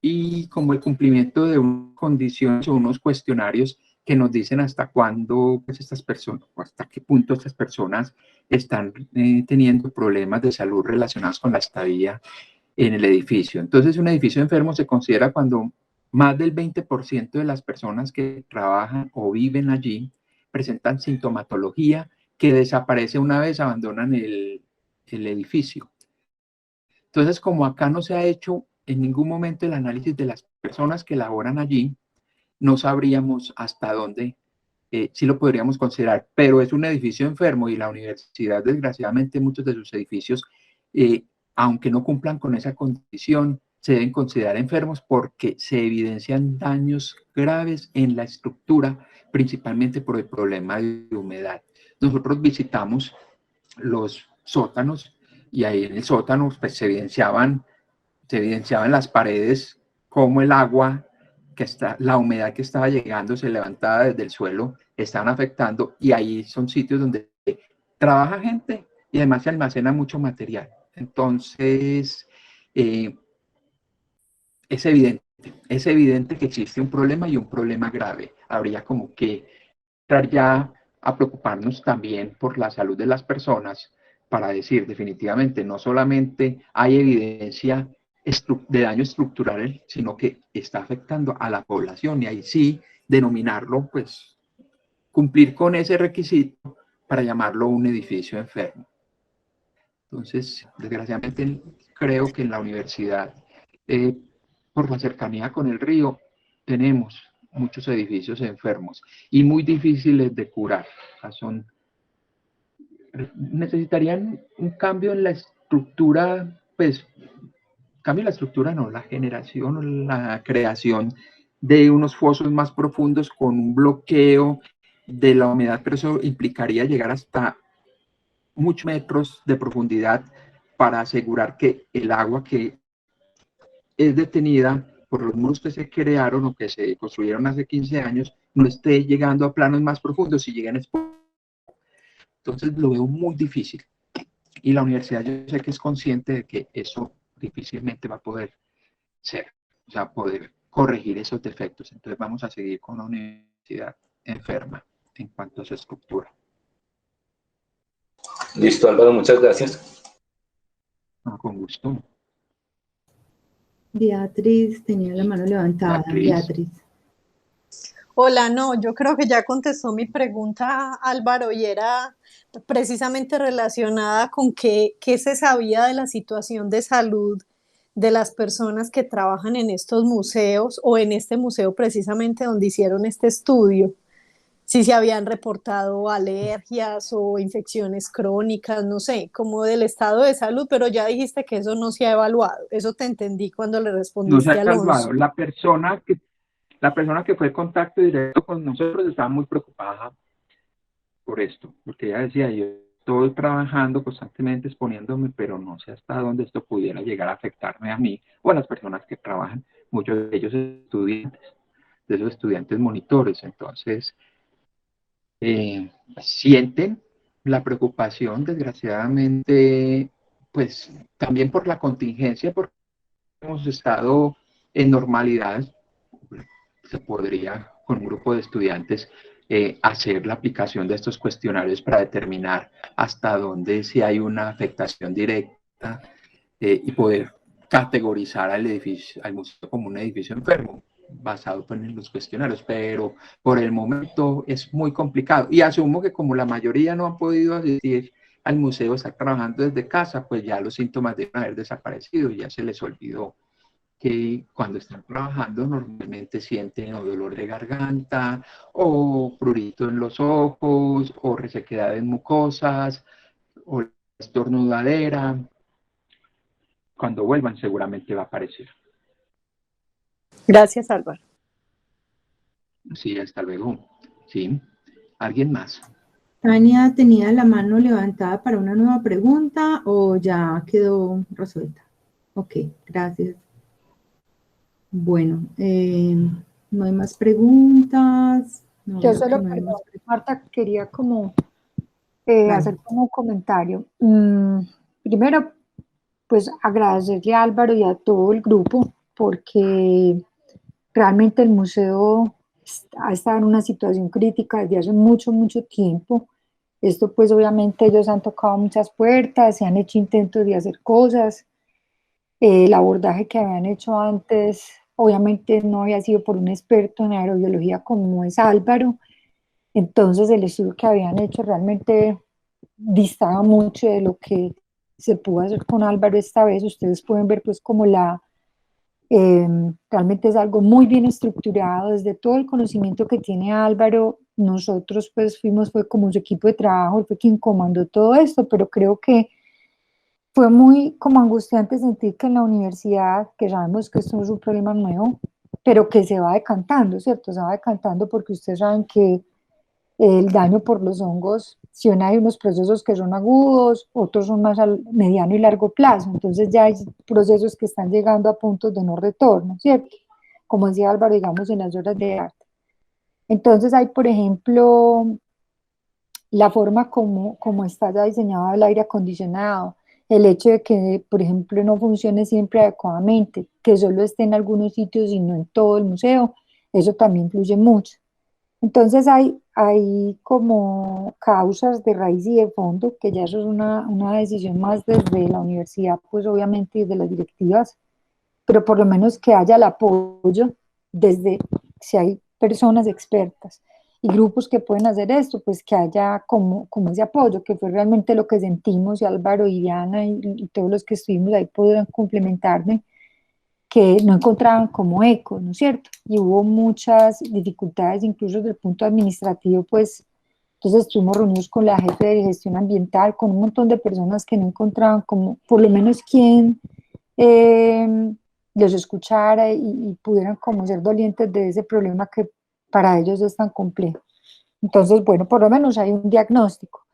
y como el cumplimiento de unas condiciones o unos cuestionarios que nos dicen hasta cuándo pues, estas personas, o hasta qué punto estas personas están teniendo problemas de salud relacionados con la estadía en el edificio. Entonces, un edificio enfermo se considera cuando más del 20% de las personas que trabajan o viven allí presentan sintomatología que desaparece una vez abandonan el edificio. Entonces, como acá no se ha hecho en ningún momento el análisis de las personas que laboran allí, no sabríamos hasta dónde sí lo podríamos considerar, pero es un edificio enfermo y la universidad, desgraciadamente, muchos de sus edificios, aunque no cumplan con esa condición, se deben considerar enfermos porque se evidencian daños graves en la estructura, principalmente por el problema de humedad. Nosotros visitamos los sótanos y ahí en el sótano pues, se evidenciaban las paredes como el agua la humedad que estaba llegando se levantaba desde el suelo, estaban afectando y ahí son sitios donde trabaja gente y además se almacena mucho material. Entonces, es evidente que existe un problema y un problema grave. Habría como que entrar ya a preocuparnos también por la salud de las personas para decir definitivamente no solamente hay evidencia de daño estructural, sino que está afectando a la población y ahí sí denominarlo, pues cumplir con ese requisito para llamarlo un edificio enfermo. Entonces, desgraciadamente creo que en la universidad, por la cercanía con el río, tenemos muchos edificios enfermos y muy difíciles de curar. O sea, necesitarían un cambio en la estructura, pues, cambio en la estructura, no, la generación o la creación de unos fosos más profundos con un bloqueo de la humedad, pero eso implicaría llegar hasta muchos metros de profundidad para asegurar que el agua que es detenida por los muros que se crearon o que se construyeron hace 15 años no esté llegando a planos más profundos y lleguen. Entonces lo veo muy difícil. Y la universidad yo sé que es consciente de que eso difícilmente va a poder ser, o sea, poder corregir esos defectos. Entonces vamos a seguir con una universidad enferma en cuanto a su estructura. Listo, Álvaro, muchas gracias. No, con gusto. Beatriz tenía la mano levantada. Beatriz. Hola, no, yo creo que ya contestó mi pregunta Álvaro y era precisamente relacionada con qué se sabía de la situación de salud de las personas que trabajan en estos museos o en este museo precisamente donde hicieron este estudio. Si se habían reportado alergias o infecciones crónicas, no sé, como del estado de salud, pero ya dijiste que eso no se ha evaluado. Eso te entendí cuando le respondiste a Alonso. No se ha evaluado. La persona que fue en contacto directo con nosotros estaba muy preocupada por esto, porque ella decía, yo estoy trabajando constantemente exponiéndome, pero no sé hasta dónde esto pudiera llegar a afectarme a mí o a las personas que trabajan, muchos de ellos estudiantes, de esos estudiantes monitores. Entonces, sienten la preocupación, desgraciadamente, pues también por la contingencia, porque hemos estado en normalidad, se podría con un grupo de estudiantes hacer la aplicación de estos cuestionarios para determinar hasta dónde si hay una afectación directa y poder categorizar al museo como un edificio enfermo. basado pues, en los cuestionarios, pero por el momento es muy complicado. Y asumo que como la mayoría no han podido asistir al museo, estar trabajando desde casa, pues ya los síntomas deben haber desaparecido, ya se les olvidó que cuando están trabajando normalmente sienten o dolor de garganta, o prurito en los ojos, o resequedad en mucosas, o estornudadera. Cuando vuelvan seguramente va a aparecer. Gracias, Álvaro. Sí, hasta luego. Sí. ¿Alguien más? Tania tenía la mano levantada para una nueva pregunta o ya quedó resuelta. Ok, gracias. Bueno, no hay más preguntas. No, Yo veo que solo, no hay perdón, más preguntas. Marta, quería como Vale. hacer como un comentario. Primero, pues agradecerle a Álvaro y a todo el grupo porque realmente el museo ha estado en una situación crítica desde hace mucho, mucho tiempo. Esto pues obviamente ellos han tocado muchas puertas, se han hecho intentos de hacer cosas. El abordaje que habían hecho antes obviamente no había sido por un experto en aerobiología como es Álvaro. Entonces el estudio que habían hecho realmente distaba mucho de lo que se pudo hacer con Álvaro esta vez. Ustedes pueden ver pues como realmente es algo muy bien estructurado desde todo el conocimiento que tiene Álvaro. Nosotros pues fue como su equipo de trabajo, él fue quien comandó todo esto, pero creo que fue muy como angustiante sentir que en la universidad, que sabemos que esto no es un problema nuevo, pero que se va decantando, ¿cierto? Se va decantando porque ustedes saben que el daño por los hongos, si bien hay unos procesos que son agudos, otros son más al mediano y largo plazo, entonces ya hay procesos que están llegando a puntos de no retorno, ¿cierto? Como decía Álvaro, digamos, en las horas de arte. Entonces hay, por ejemplo, la forma como está ya diseñado el aire acondicionado, el hecho de que, por ejemplo, no funcione siempre adecuadamente, que solo esté en algunos sitios y no en todo el museo, eso también influye mucho. Entonces hay como causas de raíz y de fondo, que ya eso es una decisión más desde la universidad, pues obviamente y de las directivas, pero por lo menos que haya el apoyo desde, si hay personas expertas y grupos que pueden hacer esto, pues que haya como ese apoyo, que fue realmente lo que sentimos, y Álvaro y Diana y todos los que estuvimos ahí podrán complementarme, que no encontraban como eco, ¿no es cierto? Y hubo muchas dificultades, incluso desde el punto administrativo, pues, entonces estuvimos reunidos con la jefe de gestión ambiental, con un montón de personas que no encontraban como, por lo menos, quien los escuchara y pudieran como ser dolientes de ese problema que para ellos es tan complejo. Entonces, bueno, por lo menos hay un diagnóstico.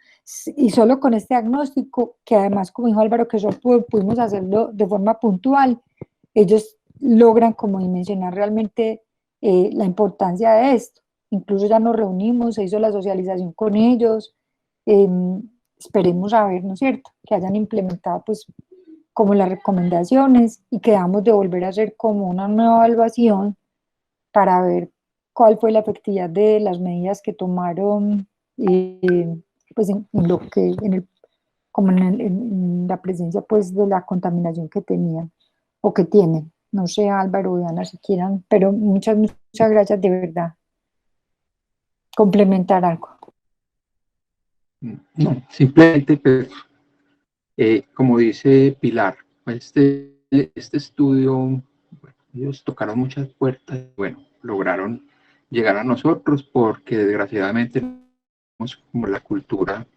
Y solo con este diagnóstico, que además, como dijo Álvaro, que solo pudimos hacerlo de forma puntual, ellos logran como dimensionar realmente la importancia de esto. Incluso ya nos reunimos, se hizo la socialización con ellos, eh, esperemos a ver, ¿no es cierto?, que hayan implementado pues como las recomendaciones y quedamos de volver a hacer como una nueva evaluación para ver cuál fue la efectividad de las medidas que tomaron pues en lo que, como en la presencia pues de la contaminación que tenían o que tienen. No sé, Álvaro o Diana, si quieran, pero muchas gracias de verdad. Complementar algo. No, simplemente, pues, como dice Pilar, este estudio, bueno, ellos tocaron muchas puertas, bueno, lograron llegar a nosotros porque desgraciadamente tenemos como la cultura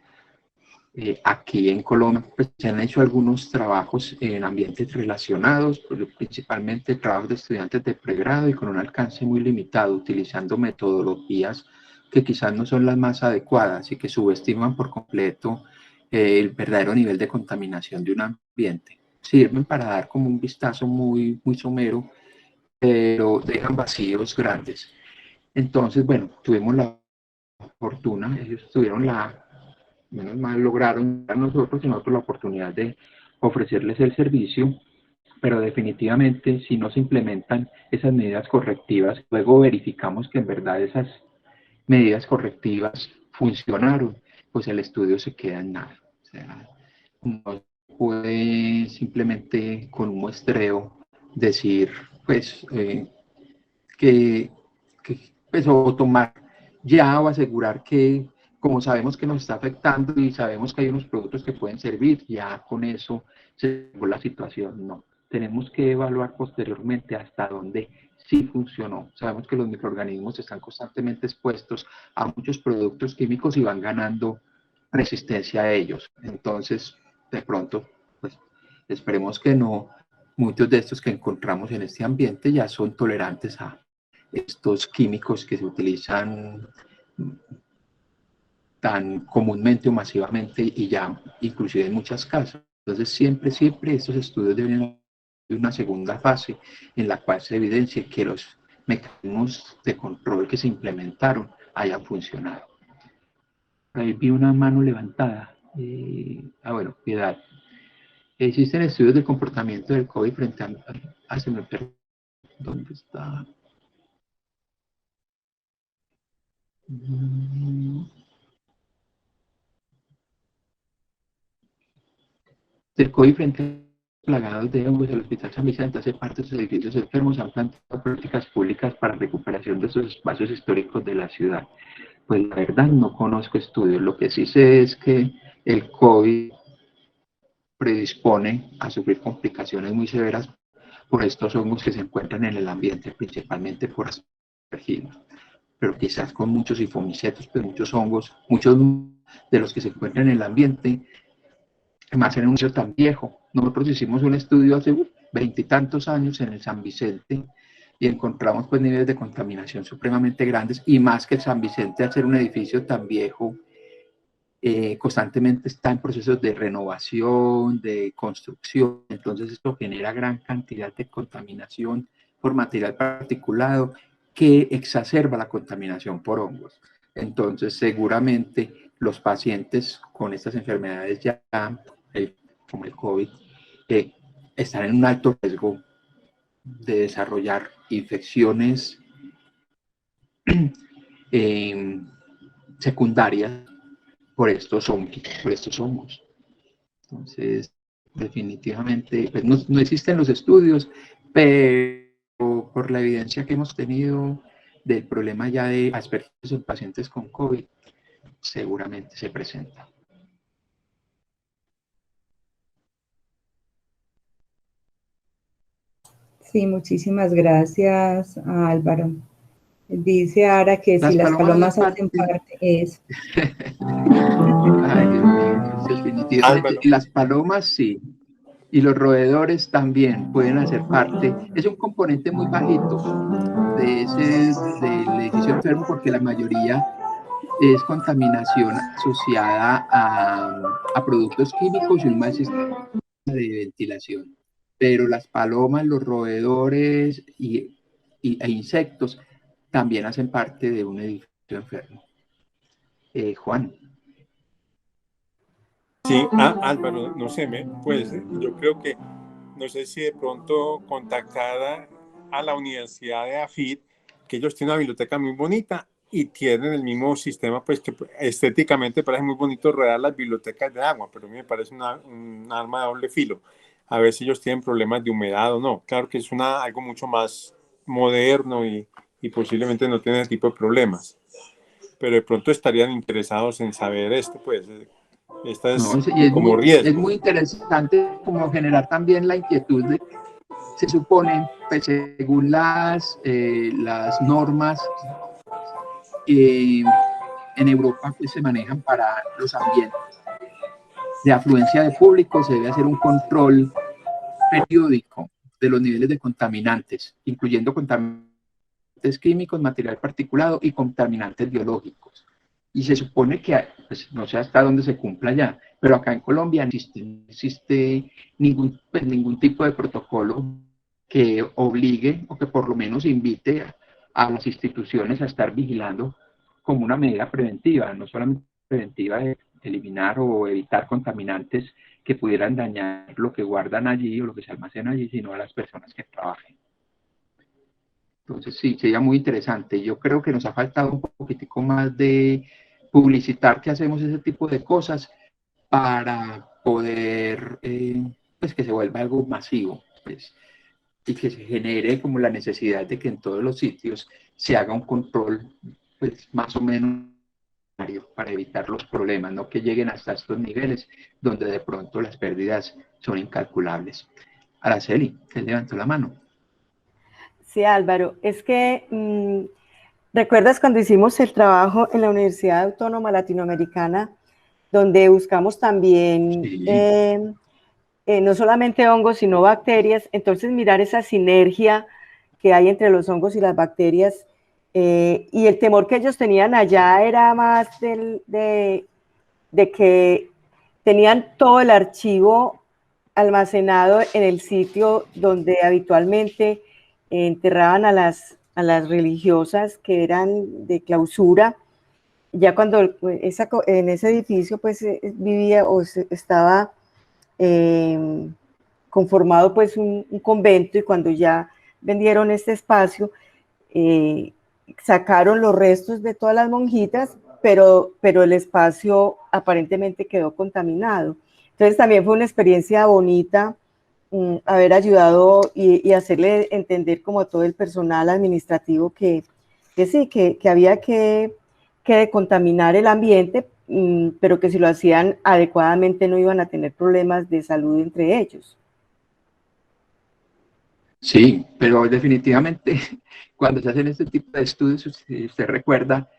aquí en Colombia, pues, se han hecho algunos trabajos en ambientes relacionados, pues, principalmente trabajos de estudiantes de pregrado y con un alcance muy limitado, utilizando metodologías que quizás no son las más adecuadas y que subestiman por completo el verdadero nivel de contaminación de un ambiente. Sirven para dar como un vistazo muy, muy somero, pero dejan vacíos grandes. Entonces, bueno, tuvimos la fortuna, ellos tuvieron menos mal lograron a nosotros y nosotros la oportunidad de ofrecerles el servicio, pero definitivamente si no se implementan esas medidas correctivas, luego verificamos que en verdad esas medidas correctivas funcionaron, pues el estudio se queda en nada. O sea, no puede simplemente con un muestreo decir, pues, pues, o tomar ya o asegurar que, como sabemos que nos está afectando y sabemos que hay unos productos que pueden servir, ya con eso se salvó la situación. No, tenemos que evaluar posteriormente hasta dónde sí funcionó. Sabemos que los microorganismos están constantemente expuestos a muchos productos químicos y van ganando resistencia a ellos. Entonces, de pronto, pues esperemos que no, muchos de estos que encontramos en este ambiente ya son tolerantes a estos químicos que se utilizan tan comúnmente o masivamente y ya inclusive en muchas casas. Entonces siempre estos estudios deben de una segunda fase en la cual se evidencie que los mecanismos de control que se implementaron hayan funcionado. Ahí vi una mano levantada. Bueno, Piedad. Existen estudios del comportamiento del COVID frente a se me perdió. ¿Dónde está? Del COVID frente a plagados de hongos, el Hospital San Vicente hace parte de los edificios enfermos, han planteado políticas públicas para recuperación de esos espacios históricos de la ciudad. Pues la verdad no conozco estudios, lo que sí sé es que el COVID predispone a sufrir complicaciones muy severas por estos hongos que se encuentran en el ambiente, principalmente por aspergilos, pero quizás con muchos hifomicetos, pues muchos hongos, muchos de los que se encuentran en el ambiente, más en un sitio tan viejo. Nosotros hicimos un estudio hace 20 y tantos años en el San Vicente y encontramos pues niveles de contaminación supremamente grandes, y más que el San Vicente, al ser un edificio tan viejo, constantemente está en procesos de renovación, de construcción. Entonces esto genera gran cantidad de contaminación por material particulado que exacerba la contaminación por hongos. Entonces seguramente los pacientes con estas enfermedades ya, como el COVID, están en un alto riesgo de desarrollar infecciones secundarias por estos hongos. Entonces, definitivamente, pues no existen los estudios, pero por la evidencia que hemos tenido del problema ya de aspergillos en pacientes con COVID, seguramente se presenta. Sí, muchísimas gracias, Álvaro. Dice Ara que si las palomas hacen parte es. Ay, Dios mío, definitivamente. Álvaro. Y las palomas sí. Y los roedores también pueden hacer parte. Es un componente muy bajito del edificio enfermo, porque la mayoría es contaminación asociada a productos químicos y un mal sistema de ventilación. Pero las palomas, los roedores e insectos también hacen parte de un edificio enfermo. Juan. Sí, Álvaro, no sé, pues yo creo que, no sé si de pronto contactar a la Universidad de AFID, que ellos tienen una biblioteca muy bonita y tienen el mismo sistema, pues que estéticamente parece muy bonito rodear las bibliotecas de agua, pero a mí me parece un arma de doble filo. A ver si ellos tienen problemas de humedad o no. Claro que es algo mucho más moderno y posiblemente no tiene ese tipo de problemas, pero de pronto estarían interesados en saber esto, pues. Esta es, como riesgo. Es muy interesante como generar también la inquietud de, se supone, pues, según las normas en Europa, pues, se manejan para los ambientes de afluencia de público, se debe hacer un control periódico de los niveles de contaminantes, incluyendo contaminantes químicos, material particulado y contaminantes biológicos. Y se supone que, pues, no sé hasta dónde se cumpla ya, pero acá en Colombia no existe ningún tipo de protocolo que obligue o que por lo menos invite a las instituciones a estar vigilando como una medida preventiva, no solamente preventiva de eliminar o evitar contaminantes que pudieran dañar lo que guardan allí o lo que se almacena allí, sino a las personas que trabajen. Entonces sí, sería muy interesante. Yo creo que nos ha faltado un poquitico más de publicitar que hacemos ese tipo de cosas para poder, pues, que se vuelva algo masivo. Pues, y que se genere como la necesidad de que en todos los sitios se haga un control, pues más o menos para evitar los problemas, no que lleguen hasta estos niveles donde de pronto las pérdidas son incalculables. Araceli, que levantó la mano. Sí, Álvaro, es que ¿recuerdas cuando hicimos el trabajo en la Universidad Autónoma Latinoamericana, donde buscamos también Sí. No solamente hongos, sino bacterias? Entonces mirar esa sinergia que hay entre los hongos y las bacterias, y el temor que ellos tenían allá era más de que tenían todo el archivo almacenado en el sitio donde habitualmente enterraban a las religiosas, que eran de clausura. Ya cuando en ese edificio pues vivía o estaba conformado pues un convento, y cuando ya vendieron este espacio, sacaron los restos de todas las monjitas, pero el espacio aparentemente quedó contaminado. Entonces también fue una experiencia bonita haber ayudado y hacerle entender como a todo el personal administrativo que sí, que había que decontaminar el ambiente, pero que si lo hacían adecuadamente no iban a tener problemas de salud entre ellos. Sí, pero definitivamente cuando se hacen este tipo de estudios, usted recuerda,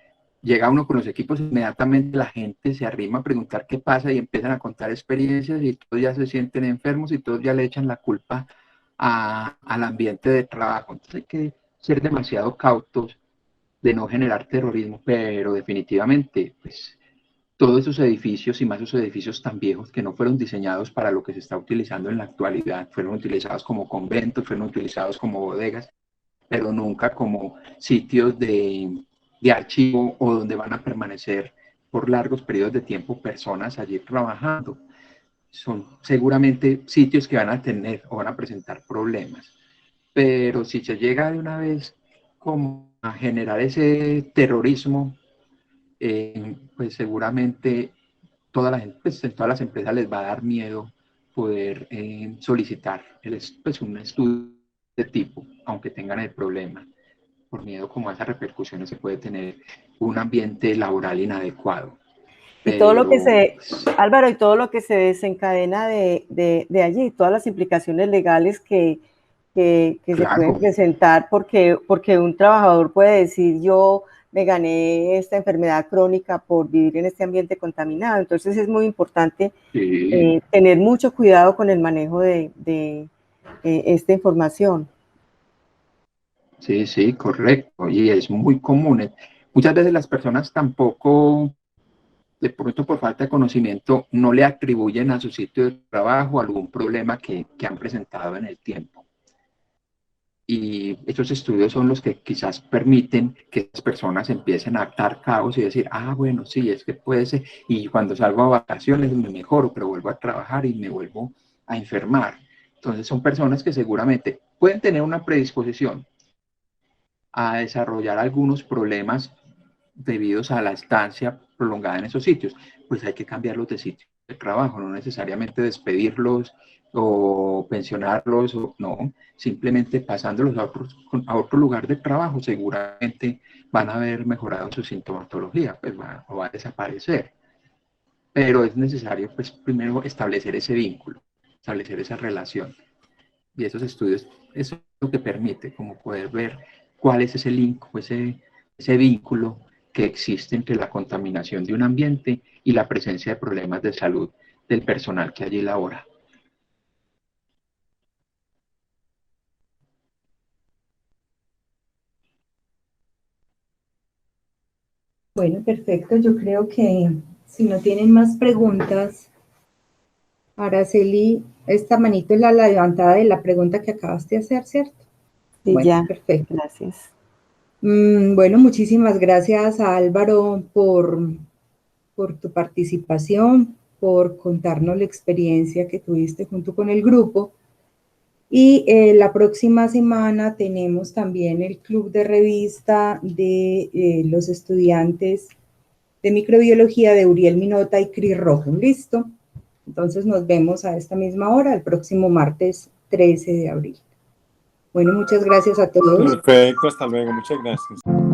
llega uno con los equipos, inmediatamente la gente se arrima a preguntar qué pasa y empiezan a contar experiencias y todos ya se sienten enfermos y todos ya le echan la culpa al ambiente de trabajo. Entonces hay que ser demasiado cautos de no generar terrorismo, pero definitivamente, pues todos esos edificios y más esos edificios tan viejos que no fueron diseñados para lo que se está utilizando en la actualidad, fueron utilizados como conventos, fueron utilizados como bodegas, pero nunca como sitios de archivo o donde van a permanecer por largos periodos de tiempo personas allí trabajando. Son seguramente sitios que van a tener o van a presentar problemas, pero si se llega de una vez como a generar ese terrorismo, pues seguramente toda la gente, pues en todas las empresas les va a dar miedo poder solicitar pues un estudio de tipo, aunque tengan el problema, por miedo como a esas repercusiones se puede tener un ambiente laboral inadecuado. Y todo lo que Pues, Álvaro, y todo lo que se desencadena de allí, todas las implicaciones legales que se pueden presentar, porque un trabajador puede decir: yo me gané esta enfermedad crónica por vivir en este ambiente contaminado. Entonces es muy importante tener mucho cuidado con el manejo de esta información. Sí, sí, correcto. Y es muy común. Muchas veces las personas tampoco, de pronto por falta de conocimiento, no le atribuyen a su sitio de trabajo algún problema que han presentado en el tiempo. Y estos estudios son los que quizás permiten que las personas empiecen a atar cabos y decir: ah, bueno, sí, es que puede ser, y cuando salgo a vacaciones me mejoro, pero vuelvo a trabajar y me vuelvo a enfermar. Entonces son personas que seguramente pueden tener una predisposición a desarrollar algunos problemas debidos a la estancia prolongada en esos sitios. Pues hay que cambiarlos de sitio de trabajo, no necesariamente despedirlos o pensionarlos, no, simplemente pasándolos a otro lugar de trabajo, seguramente van a haber mejorado su sintomatología, pues va a desaparecer. Pero es necesario, pues, primero establecer ese vínculo, establecer esa relación. Y esos estudios, eso es lo que permite, como poder ver cuál es ese link, ese vínculo que existe entre la contaminación de un ambiente y la presencia de problemas de salud del personal que allí labora. Bueno, perfecto. Yo creo que si no tienen más preguntas, Araceli, esta manito es la levantada de la pregunta que acabaste de hacer, ¿cierto? Sí, bueno, ya. Perfecto. Gracias. Bueno, muchísimas gracias a Álvaro por tu participación, por contarnos la experiencia que tuviste junto con el grupo. Y la próxima semana tenemos también el club de revista de los estudiantes de microbiología de Uriel Minota y Cris Rojo. ¿Listo? Entonces nos vemos a esta misma hora, el próximo martes 13 de abril. Bueno, muchas gracias a todos. Perfecto, hasta luego, muchas gracias.